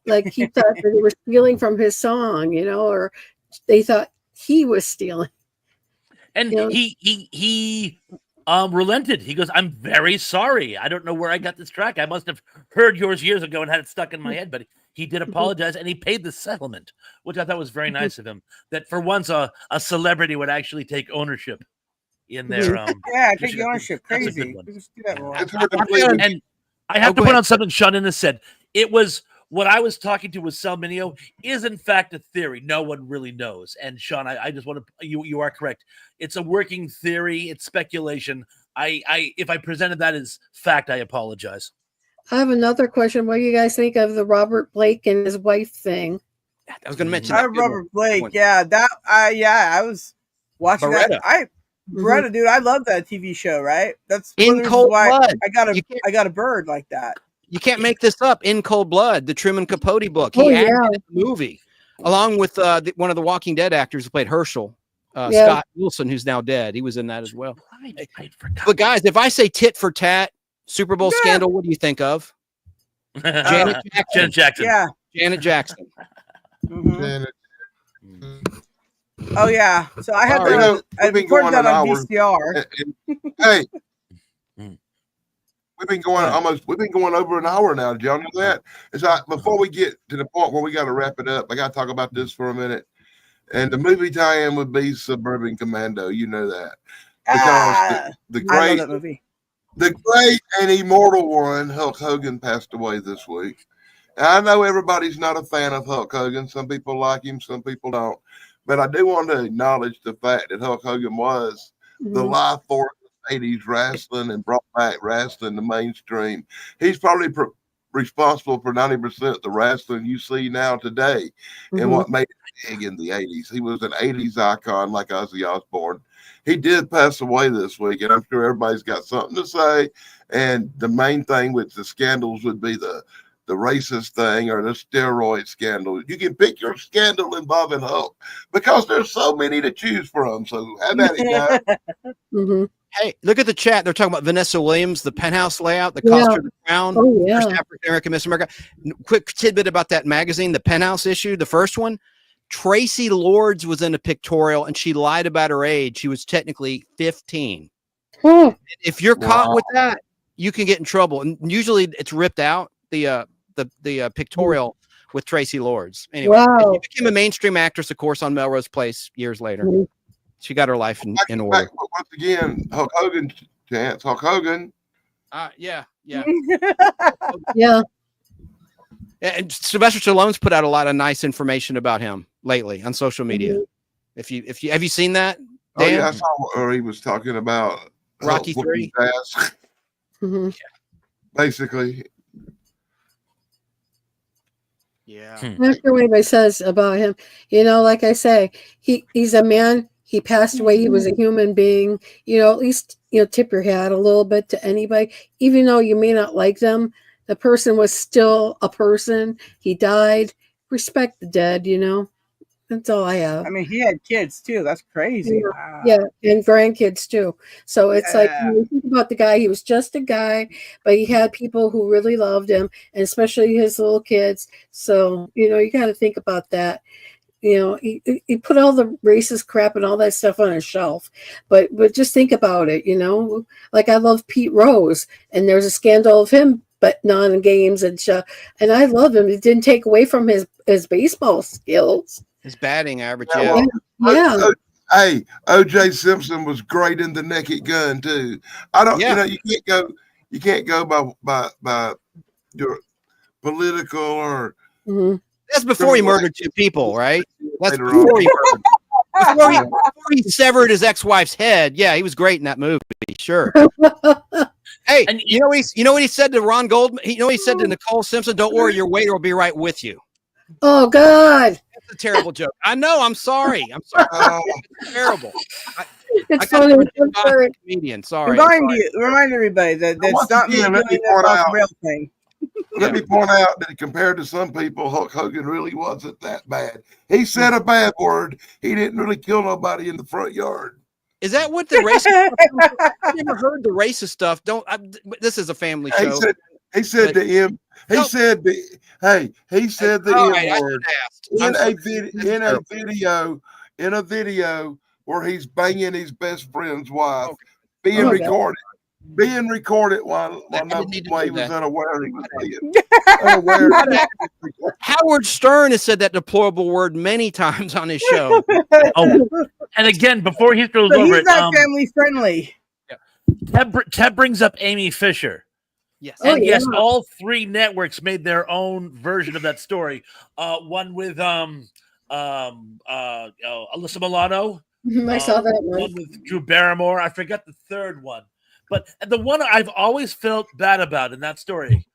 S4: Like he thought that they were stealing from his song, or they thought he was stealing.
S2: And he relented. He goes, "I'm very sorry. I don't know where I got this track. I must have heard yours years ago and had it stuck in my head." But he did apologize, and he paid the settlement, which I thought was very nice of him. That for once a celebrity would actually take ownership in their
S6: Yeah, take the ownership.
S2: That's a
S6: Crazy.
S2: good one.
S6: We just do that more.
S3: It's hard to believe.
S2: And I have to put on something Sean Innes said. It was what I was talking to with Sal Mineo is in fact a theory. No one really knows. And Sean, I just want to, you are correct. It's a working theory. It's speculation. If I presented that as fact, I apologize.
S4: I have another question. What do you guys think of the Robert Blake and his wife thing?
S5: I was going to mention that.
S6: Robert Blake. Yeah, I was watching
S5: Beretta.
S6: that. Beretta, dude, I love that TV show. Right? That's
S5: In
S6: one of the reasons
S5: Cold
S6: why
S5: Blood.
S6: I got a bird like that.
S5: You can't make this up. In Cold Blood, the Truman Capote book.
S4: Oh,
S5: He acted
S4: yeah.
S5: in the movie, along with one of the Walking Dead actors who played Herschel, Scott Wilson, who's now dead. He was in that as well.
S2: I forgot.
S5: But guys, if I say tit for tat, Super Bowl scandal, what do you think of? Janet Jackson.
S2: Janet Jackson.
S6: Yeah.
S5: Janet Jackson.
S6: Mhm.
S3: And
S6: Oh yeah. So I had
S3: All right.
S6: that. I
S3: We've been
S6: recorded
S3: going
S6: that on
S3: an hour.
S6: VCR.
S3: hey, we've been going over an hour now. Did y'all know that? It's like before we get to the point where we got to wrap it up, I got to talk about this for a minute. And the movie tie-in would be Suburban Commando. You know that because the
S6: I
S3: great,
S6: love that movie.
S3: the great and immortal one, Hulk Hogan, passed away this week. And I know everybody's not a fan of Hulk Hogan. Some people like him, some people don't. But I do want to acknowledge the fact that Hulk Hogan was the life force of 80s wrestling and brought back wrestling to mainstream. He's probably responsible for 90% of the wrestling you see now today and what made it big in the 80s. He was an 80s icon like Ozzy Osbourne. He did pass away this week, and I'm sure everybody's got something to say. And the main thing with the scandals would be the racist thing or the steroid scandal. You can pick your scandal involving Hulk because there's so many to choose from. So have at it, guys.
S5: Hey, look at the chat. They're talking about Vanessa Williams, the penthouse layout that cost her the crown.
S4: Oh, yeah.
S5: First African American Miss America. Quick tidbit about that magazine, the Penthouse issue, the first one. Tracy Lords was in a pictorial and she lied about her age. She was technically 15. If you're caught with that, you can get in trouble. And usually it's ripped out, the pictorial with Tracy Lords. Anyway, she became a mainstream actress, of course, on Melrose Place years later. She got her life in order.
S3: Once again, Hulk Hogan chance. Hulk Hogan.
S5: Yeah.
S4: Yeah.
S5: And Sylvester Stallone's put out a lot of nice information about him lately on social media. If you have you seen that? Dan?
S3: Oh yeah, I saw where he was talking about
S5: Rocky III.
S3: Basically.
S5: Yeah.
S4: After what everybody says about him, like I say, he's a man. He passed away. He was a human being. At least tip your hat a little bit to anybody, even though you may not like them. The person was still a person. He died. Respect the dead. That's all I have.
S6: I mean, he had kids too. That's crazy.
S4: Yeah, and grandkids too. So it's like, you think about the guy, he was just a guy, but he had people who really loved him, and especially his little kids. So, you got to think about that. He put all the racist crap and all that stuff on a shelf, but just think about it, like I love Pete Rose, and there's a scandal of him, but non games and stuff. And I love him. It didn't take away from his baseball skills.
S5: His batting average,
S4: Yeah.
S3: Hey, O.J. Simpson was great in The Naked Gun too. I don't,
S5: Yeah.
S3: you can't go by your political or
S4: Mhm.
S5: That's before he murdered 2 people, right? That's
S3: later
S5: before
S3: on.
S5: he murdered. Before he severed his ex-wife's head. Yeah, he was great in that movie. Sure. Hey,
S2: And
S5: you know what he said to Ron Goldman? You know what he said to Nicole Simpson? Don't worry, your waiter will be right with you.
S4: Oh God,
S5: That's a terrible joke. I know. I'm sorry. It's terrible.
S4: it's
S5: I got
S4: funny.
S5: a
S4: I'm sorry.
S5: comedian. Sorry.
S6: Remind everybody that that's
S3: Once
S6: not me
S3: again,
S6: doing
S3: let me
S6: that
S3: point
S6: off
S3: out-
S6: the rail thing.
S3: Let me point out that compared to some people, Hulk Hogan really wasn't that bad. He said a bad word. He didn't really kill nobody in the front yard.
S5: Is that what the racist? I've never heard the racist stuff. This is a family show.
S3: He said the M. He
S5: No.
S3: said the. Hey, he said the
S5: All
S3: M
S5: right, I
S3: word
S5: should have asked.
S3: in a video where he's banging his best friend's wife,
S5: Okay.
S3: being
S4: Oh,
S3: recorded while
S5: I didn't need to
S3: he
S5: do
S3: was
S5: that.
S3: unaware he was being unaware.
S5: Howard Stern has said that deplorable word many times on his show.
S2: oh, and again, before he throws
S6: So
S2: over
S6: he's
S2: it,
S6: not family friendly.
S2: Ted brings up Amy Fisher.
S5: Yes.
S4: Oh,
S2: And yes,
S4: yeah.
S2: all 3 networks made their own version of that story. One with Alyssa Milano.
S4: I saw that one.
S2: One with Drew Barrymore. I forgot the third one. But the one I've always felt bad about in that story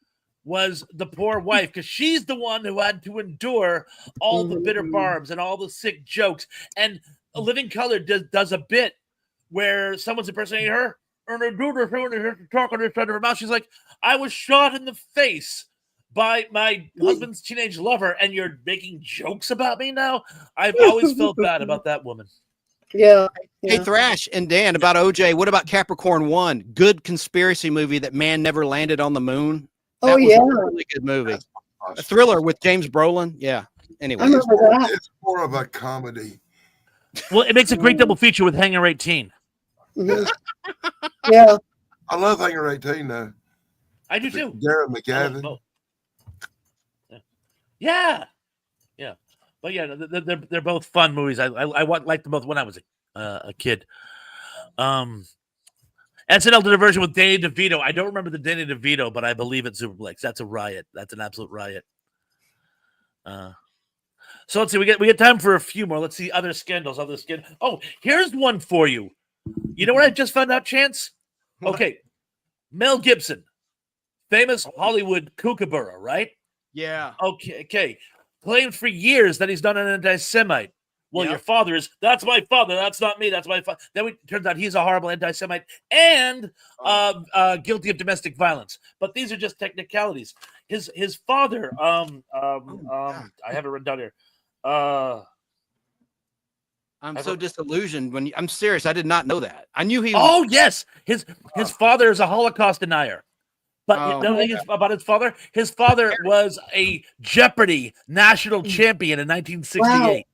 S2: was the poor wife, because she's the one who had to endure all the bitter barbs and all the sick jokes. And A Living Color does a bit where someone's impersonating her, and they do this talk on this side of her mouth. She's like, I was shot in the face by my husband's teenage lover, and you're making jokes about me now? I've always felt bad about that woman.
S4: Yeah.
S5: Hey, Thrash and Dan, about OJ, what about Capricorn 1? Good conspiracy movie that man never landed on the moon.
S4: Oh,
S5: That was
S4: yeah.
S5: a really good movie. A thriller with James Brolin. Yeah. Anyway.
S4: I remember that.
S3: It's more of a comedy.
S2: Well, it makes a great double feature with Hangar 18.
S4: Mhm. Yeah.
S3: I love Hangar 18 though.
S2: I do too.
S3: Darren
S2: I love
S3: McGavin.
S2: both. Yeah. But yeah, they're both fun movies. I liked them both when I was a kid. SNL did a version with Danny DeVito. I don't remember the Danny DeVito, but I believe it's Superplex. That's a riot. That's an absolute riot. So let's see. We get time for a few more. Let's see other scandals. Oh, here's one for you. You know what I just found out, Chance? Okay, Mel Gibson, famous Hollywood kookaburra, right?
S5: Yeah.
S2: Okay. Claimed for years that he's not an anti-Semite. Well,
S5: Yep.
S2: your father is. That's my father. That's not me. That's my father. Then it turns out he's a horrible anti-Semite and guilty of domestic violence. But these are just technicalities. His father. I have it written down here.
S5: I'm so disillusioned when I'm serious. I did not know that. I knew he was.
S2: Oh yes, his father is a Holocaust denier. But
S5: Oh.
S2: the thing is about his father was a Jeopardy national champion in 1968.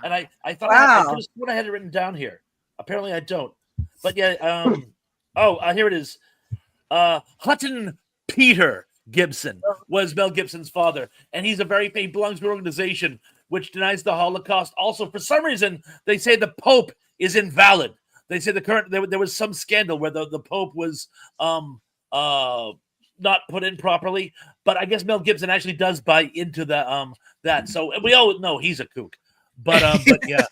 S2: And I thought I could have sworn I had it written down here. Apparently I don't. But yeah, here it is. Hutton Peter Gibson was Mel Gibson's father, and he belongs to an organization which denies the Holocaust. Also, for some reason, they say the Pope is invalid. They say there was some scandal where the Pope was not put in properly, but I guess Mel Gibson actually does buy into that. So we all know he's a kook. But yeah,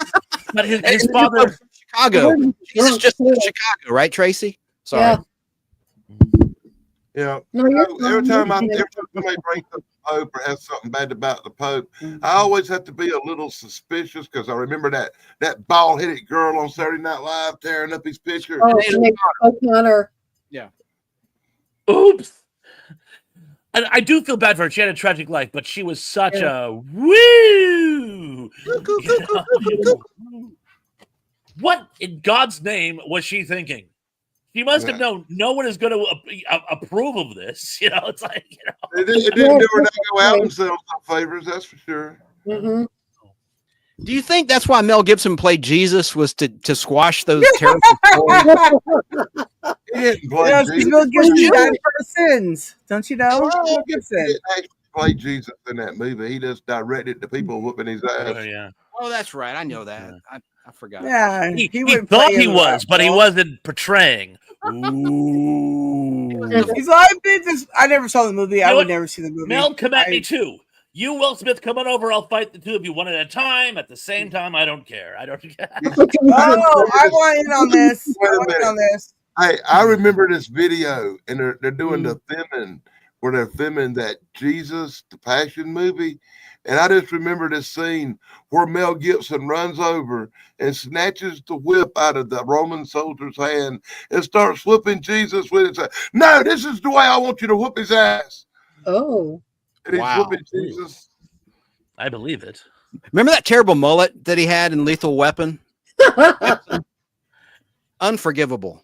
S2: but his father,
S5: Chicago. Jesus just in Chicago, right, Tracy? Sorry.
S3: Yeah.
S4: No, you're
S3: Every time
S4: fine.
S3: somebody brings up the Pope or has something bad about the Pope, I always have to be a little suspicious because I remember that bald-headed girl on Saturday Night Live tearing up his picture.
S4: Oh, Sinead O'Connor.
S5: Yeah.
S2: oops. And I do feel bad for her. She had a tragic life, but she was such a woo. What in God's name was she thinking? She must have known no one is going to approve of this. It's like,
S3: It didn't do her to go out themselves no favors, that's for sure.
S4: Mm-hmm.
S5: Do you think that's why Mel Gibson played Jesus, was to squash those terrible stories?
S3: He didn't play
S6: Yes,
S3: Jesus.
S6: Mel Gibson died for our sins. Don't you know?
S3: Well,
S6: Mel
S3: He
S6: Gibson.
S3: didn't actually play Jesus in that movie. He just directed the people whooping his ass.
S2: yeah.
S5: Oh, that's right. I know that. I forgot.
S6: Yeah,
S2: He
S6: wouldn't
S2: thought
S6: play
S2: he
S6: in
S2: was,
S6: that
S2: but he
S6: role.
S2: wasn't portraying. Ooh.
S6: He's like, I never saw the movie. I
S2: know
S6: would
S2: what?
S6: never see the movie.
S2: Mel, come at me too. You, Will Smith, come on over. I'll fight the two of you one at a time. At the same time, I don't care. I don't care.
S6: Oh, I want in on this.
S3: Wait
S6: I
S3: a
S6: want in
S3: minute.
S6: on this.
S3: I remember this video, and they're doing
S6: Hmm.
S3: the filming where they're filming that Jesus, the Passion movie. And I just remember this scene where Mel Gibson runs over and snatches the whip out of the Roman soldier's hand and starts whooping Jesus with it. Saying, no, this is the way I want you to whoop his ass.
S4: Oh.
S3: And he's
S5: Wow.
S3: whooping Jesus.
S2: I believe it.
S5: Remember that terrible mullet that he had in Lethal Weapon? Unforgivable.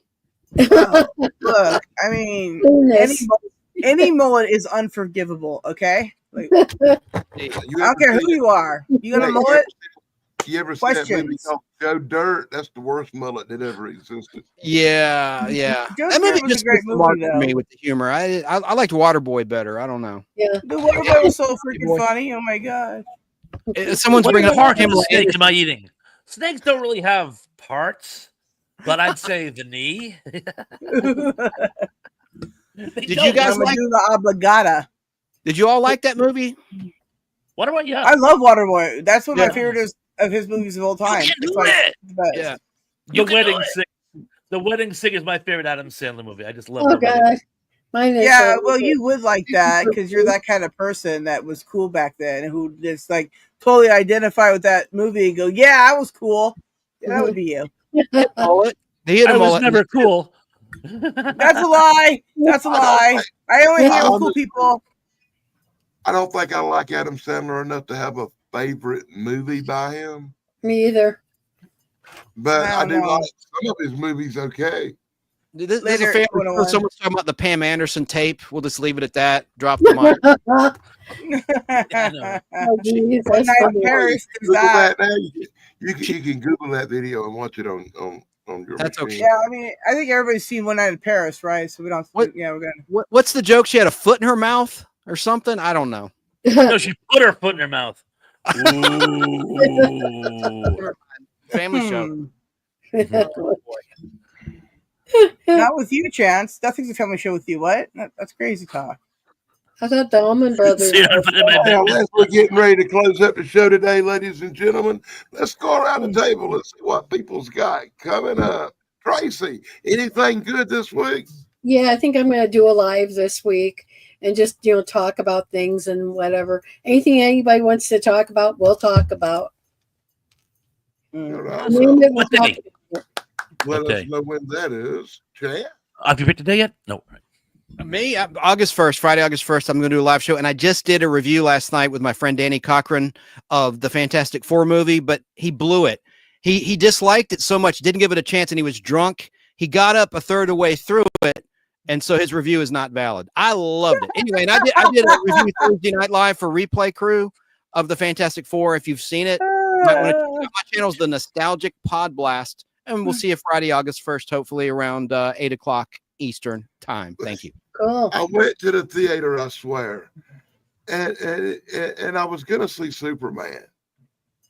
S6: Oh, look, I mean,
S4: Goodness.
S6: any mullet is unforgivable. Okay, like,
S3: You
S6: I don't care who you are. You got a mullet?
S3: You ever see that movie
S6: Questions.
S3: called Joe Dirt? That's the worst mullet that ever existed.
S5: Yeah.
S6: Joe
S5: That movie
S6: Dirt was a
S5: just
S6: great
S5: missed the
S6: movie,
S5: mark for
S6: though.
S5: me with the humor. I liked Waterboy better. I don't know.
S4: Yeah.
S6: The Waterboy was so freaking funny. Oh my god.
S5: Someone's
S2: What
S5: bringing up
S2: part of
S5: Pamela
S2: snake
S5: Anderson.
S2: am I eating? Snakes don't really have parts, but I'd say the knee.
S5: Did you guys like?
S6: Medulla oblongata.
S5: Did you all like that movie?
S2: What about you?
S6: I love Waterboy. That's one of
S5: Yeah.
S6: my favorite of his movies of all time.
S2: can
S6: It's
S2: do
S6: like
S2: it.
S6: the best.
S5: Yeah.
S2: The Wedding Singer. The Wedding Singer is my favorite Adam Sandler movie. I just love
S4: Oh
S2: that movie.
S4: God. Mine is.
S6: Yeah, well, you would like that because you're that kind of person that was cool back then, who just like totally identify with that movie and go, "Yeah, I was cool." Yeah, that would be you.
S5: Mullet. He had a
S2: I was
S5: mullet.
S2: never cool.
S6: That's a lie. That's a lie. I only hang out with cool people.
S3: I don't think I like Adam Sandler enough to have a favorite movie by him,
S4: Me either.
S3: but
S6: I
S3: I
S6: don't
S3: do
S6: know.
S3: like some of his movies. Okay,
S5: This is a
S6: Later,
S5: family.
S6: 101.
S5: Someone's talking about the Pam Anderson tape. We'll just leave it at that. Drop the mic.
S4: Oh, geez,
S6: One
S4: that's
S6: night in
S4: funny.
S6: Paris, there's
S3: Google
S6: that.
S3: that now. You can Google that video and watch it on your
S5: That's
S3: machine.
S5: okay.
S6: Yeah, I mean, I think everybody's seen One Night in Paris, right? So we don't.
S5: What?
S6: Yeah, we're gonna.
S5: What's the joke? She had a foot in her mouth or something? I don't know.
S2: No, she put her foot in her mouth. Ooh.
S5: Family show.
S6: Not with you, Chance. Nothing's a family show with you. What? That's crazy talk.
S4: I thought the Allman Brothers.
S2: See what I put in my
S3: Now,
S2: bed?
S3: as we're getting ready to close up the show today, ladies and gentlemen, let's go around the table and see what people's got coming up. Tracy, anything good this week?
S4: Yeah, I think I'm going to do a live this week and just talk about things and whatever. Anything anybody wants to talk about, we'll talk about.
S3: All
S4: And then we'll
S2: What
S4: talk-
S2: day?
S3: Let
S2: Okay.
S3: us know when that is. Chat.
S2: Have you picked a day yet? No.
S5: Me, August 1st, Friday, August 1st, I'm going to do a live show. And I just did a review last night with my friend Danny Cochran of the Fantastic Four movie, but he blew it. He disliked it so much, didn't give it a chance, and he was drunk. He got up a third of the way through it, and so his review is not valid. I loved it. Anyway, and I did a review Thursday Night Live for Replay Crew of the Fantastic Four. If you've seen it, you might want to check it out. My channel is the Nostalgic Pod Blast, and we'll see you Friday, August 1st, hopefully around 8 o'clock Eastern time. Thank you.
S4: Cool.
S3: I went to the theater, I swear, and I was going to see Superman.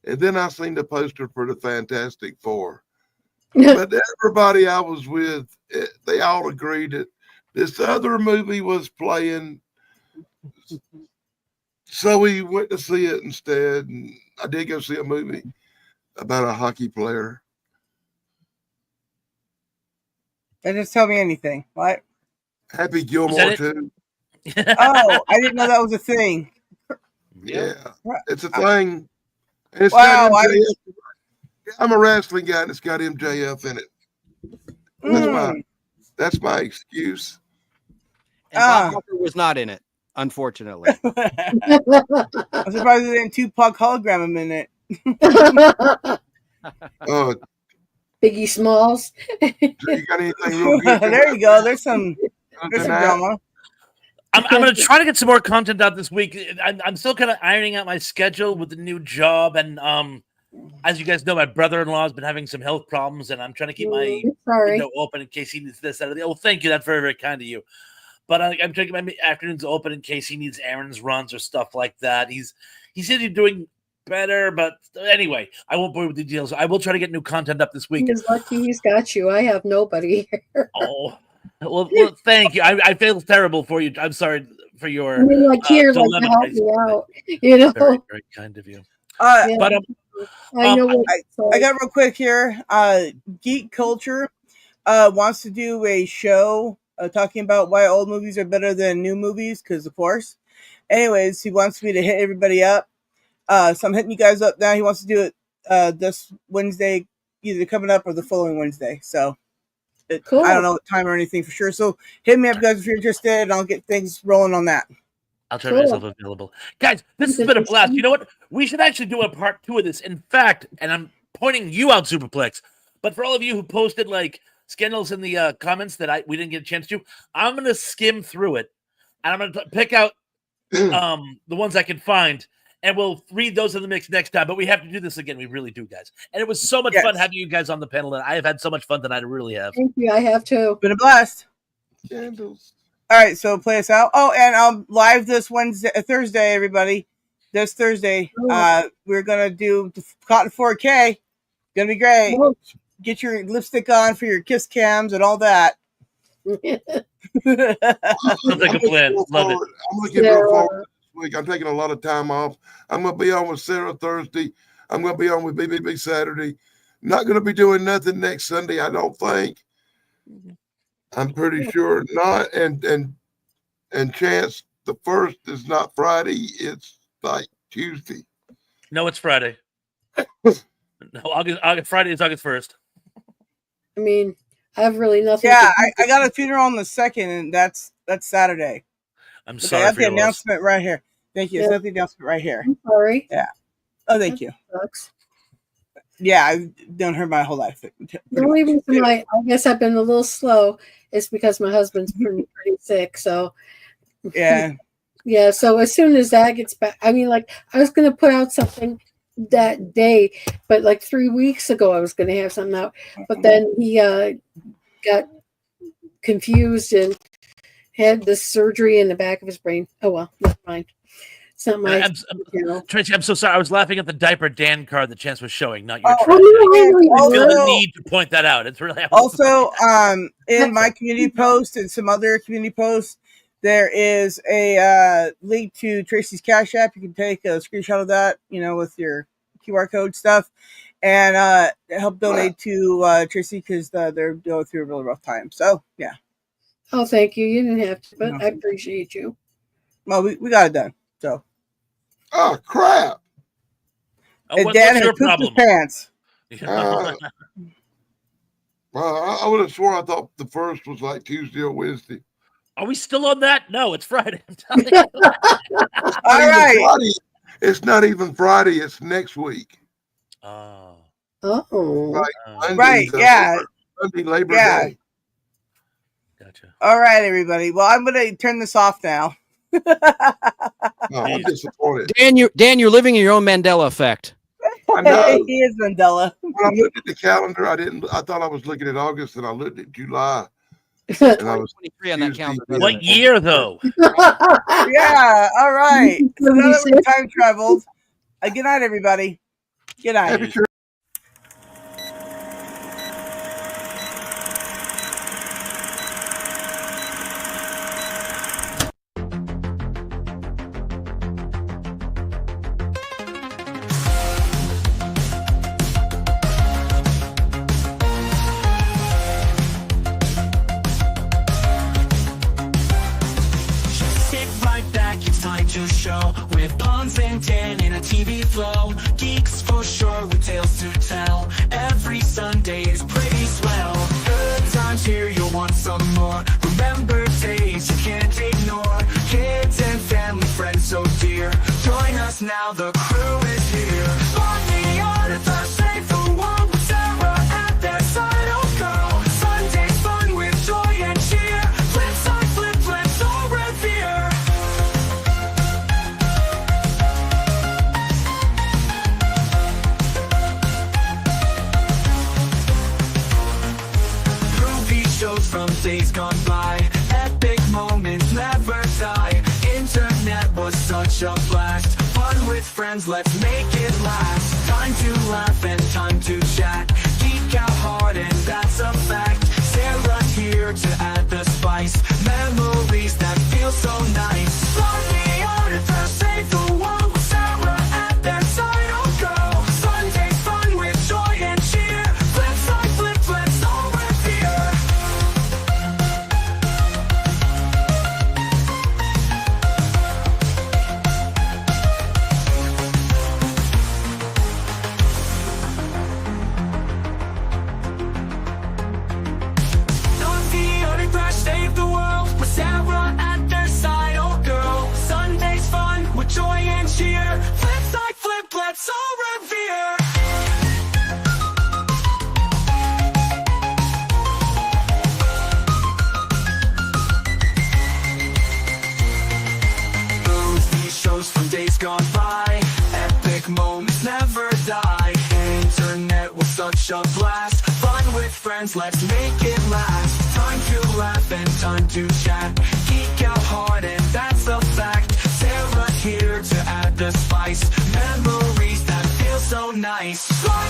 S3: And then I seen the poster for the Fantastic Four. But everybody I was with, they all agreed that this other movie was playing. So we went to see it instead. And I did go see a movie about a hockey player.
S6: That doesn't tell me anything. What?
S3: Happy Gilmore,
S2: that it?
S3: too.
S6: Oh, I didn't know that was a thing.
S3: Yeah.
S6: What?
S3: It's a thing. And it's
S6: Wow,
S3: got MJF. I'm a wrestling guy and it's got MJF in it. That's my excuse.
S5: And Bob Barker was not in it, unfortunately.
S6: I'm surprised they didn't Tupac hologram him in it.
S3: Oh,
S4: Biggie Smalls.
S3: you got anything real good?
S6: There you go. There's some drama.
S2: I'm going to try to get some more content out this week. I'm still kind of ironing out my schedule with the new job. And as you guys know, my brother-in-law has been having some health problems, and I'm trying to keep my
S4: Sorry.
S2: window open in case he needs this. That, oh, thank you. That's very, very kind of you. But I'm trying to keep my afternoons open in case he needs errands, runs, or stuff like that. He said he's doing better. But anyway, I won't bore you with the details. I will try to get new content up this week.
S4: He's lucky he's got you. I have nobody here.
S2: Oh, well, thank you. I feel terrible for you. I'm sorry for your.
S4: I mean, like here, like to
S2: dilemma.
S4: help me out. You know.
S2: Very, very kind of you.
S4: Yeah.
S2: But
S4: I know.
S6: I got real quick here. Geek Culture wants to do a show talking about why old movies are better than new movies, because of course. Anyways, he wants me to hit everybody up. So I'm hitting you guys up now. He wants to do it this Wednesday, either coming up or the following Wednesday. So
S4: Cool.
S6: I don't know what time or anything for sure. So hit me up, guys, if you're interested, and I'll get things rolling on that.
S2: I'll try to make myself available. Guys, this has been a blast. You know what? We should actually do a part 2 of this. In fact, and I'm pointing you out, Superplex, but for all of you who posted like scandals in the comments that we didn't get a chance to, I'm going to skim through it, and I'm going to pick out the ones I can find, and we'll read those in the mix next time. But we have to do this again. We really do, guys. And it was so much fun having you guys on the panel, and I have had so much fun tonight. I really have.
S4: Thank you. I have too.
S6: Been a blast.
S3: Candles.
S6: All right, so play us out. Oh, and I'm live this Thursday, everybody. This Thursday, we're gonna do Cotton 4K. Gonna be great. Get your lipstick on for your kiss cams and all that.
S2: Sounds like a plan. Love it.
S3: I'm looking forward this week. I'm taking a lot of time off. I'm gonna be on with Sarah Thursday. I'm gonna be on with BBB Saturday. Not gonna be doing nothing next Sunday, I don't think. I'm pretty sure not. And Chance, the 1st is not Friday. It's like Tuesday.
S2: No, it's Friday. No, August. Friday is August 1st.
S4: I mean, I have really nothing.
S6: Yeah, I got a funeral on the 2nd, and that's Saturday.
S2: I'm sorry.
S6: I have the announcement right here. Thank you. Yeah. It's got the announcement right here.
S4: I'm sorry.
S6: Yeah. Oh, thank you.
S4: Sucks.
S6: Yeah, I've done her my whole life.
S4: The only reason I guess I've been a little slow is because my husband's pretty sick. So
S6: yeah.
S4: Yeah. So as soon as that gets back, I mean, like I was going to put out something that day, but like 3 weeks ago I was going to have something out, but then he got confused and had this surgery in the back of his brain. Oh well, never mind. It's not my.
S2: Tracy, I'm so sorry. I was laughing at the diaper Dan card that Chance was showing, not your.
S6: I
S2: feel the need to point that out. It's really
S6: also in my community post and some other community posts. There is a link to Tracy's Cash App. You can take a screenshot of that, with your QR code stuff, and help donate to Tracy because they're going through a really rough time. So, yeah.
S4: Oh, thank you. You didn't have to, but I appreciate you.
S6: Well, we got it done. So.
S3: Oh, crap.
S6: And Dan had pooped his pants.
S3: I would have sworn I thought the 1st was like Tuesday or Wednesday.
S2: Are we still on that? No, it's Friday. I'm telling you.
S6: All right.
S3: Friday. It's not even Friday. It's next week.
S2: Oh.
S6: Right. Yeah.
S3: Monday, Labor Day.
S2: Gotcha.
S6: All right, everybody. Well, I'm going to turn this off now.
S3: I'm disappointed.
S5: Dan, you're living in your own Mandela effect.
S3: I know.
S6: He is Mandela.
S3: When I looked at the calendar, I thought I was looking at August, and I looked at July. And I was
S5: 23 on that calendar.
S2: What year, though?
S6: Yeah, all right. So now that we time traveled, good night, everybody. Good night.
S1: To show with Pons and aand in a TV flow. Geeks for sure with tales to tell. Every Sunday is pretty swell. Good times here, you'll want some more. Remember days you can't ignore. Kids and family, friends so dear. Join us now, the crew is here. On the art of the save the world with Sarah at their side. Oh go. Sunday's fun with joy and cheer. Flip side, flip, so revere. Shows from days gone by. Epic moments never die. Internet was such a blast. Fun with friends, let's make it last. Time to laugh and time to chat. Geek out hard and that's a fact. Sarah's here to add the spice. Memories that feel so nice. Fly the auditor, save the world with Sarah at their side. Oh girl, Sunday's fun with joy and cheer. Flip side, flip, flips over here. Save the world with Sarah at their side. Oh girl, Sunday's fun with joy and cheer. Flip side, flip, let's all revere. These shows from days gone by. Epic moments never die. Internet was such a blast. Fun with friends, let's make it last. Time to laugh and time to chat. Geek out hard and that's a fact. Sarah's here to add the spice. Memories that feel so nice. Fly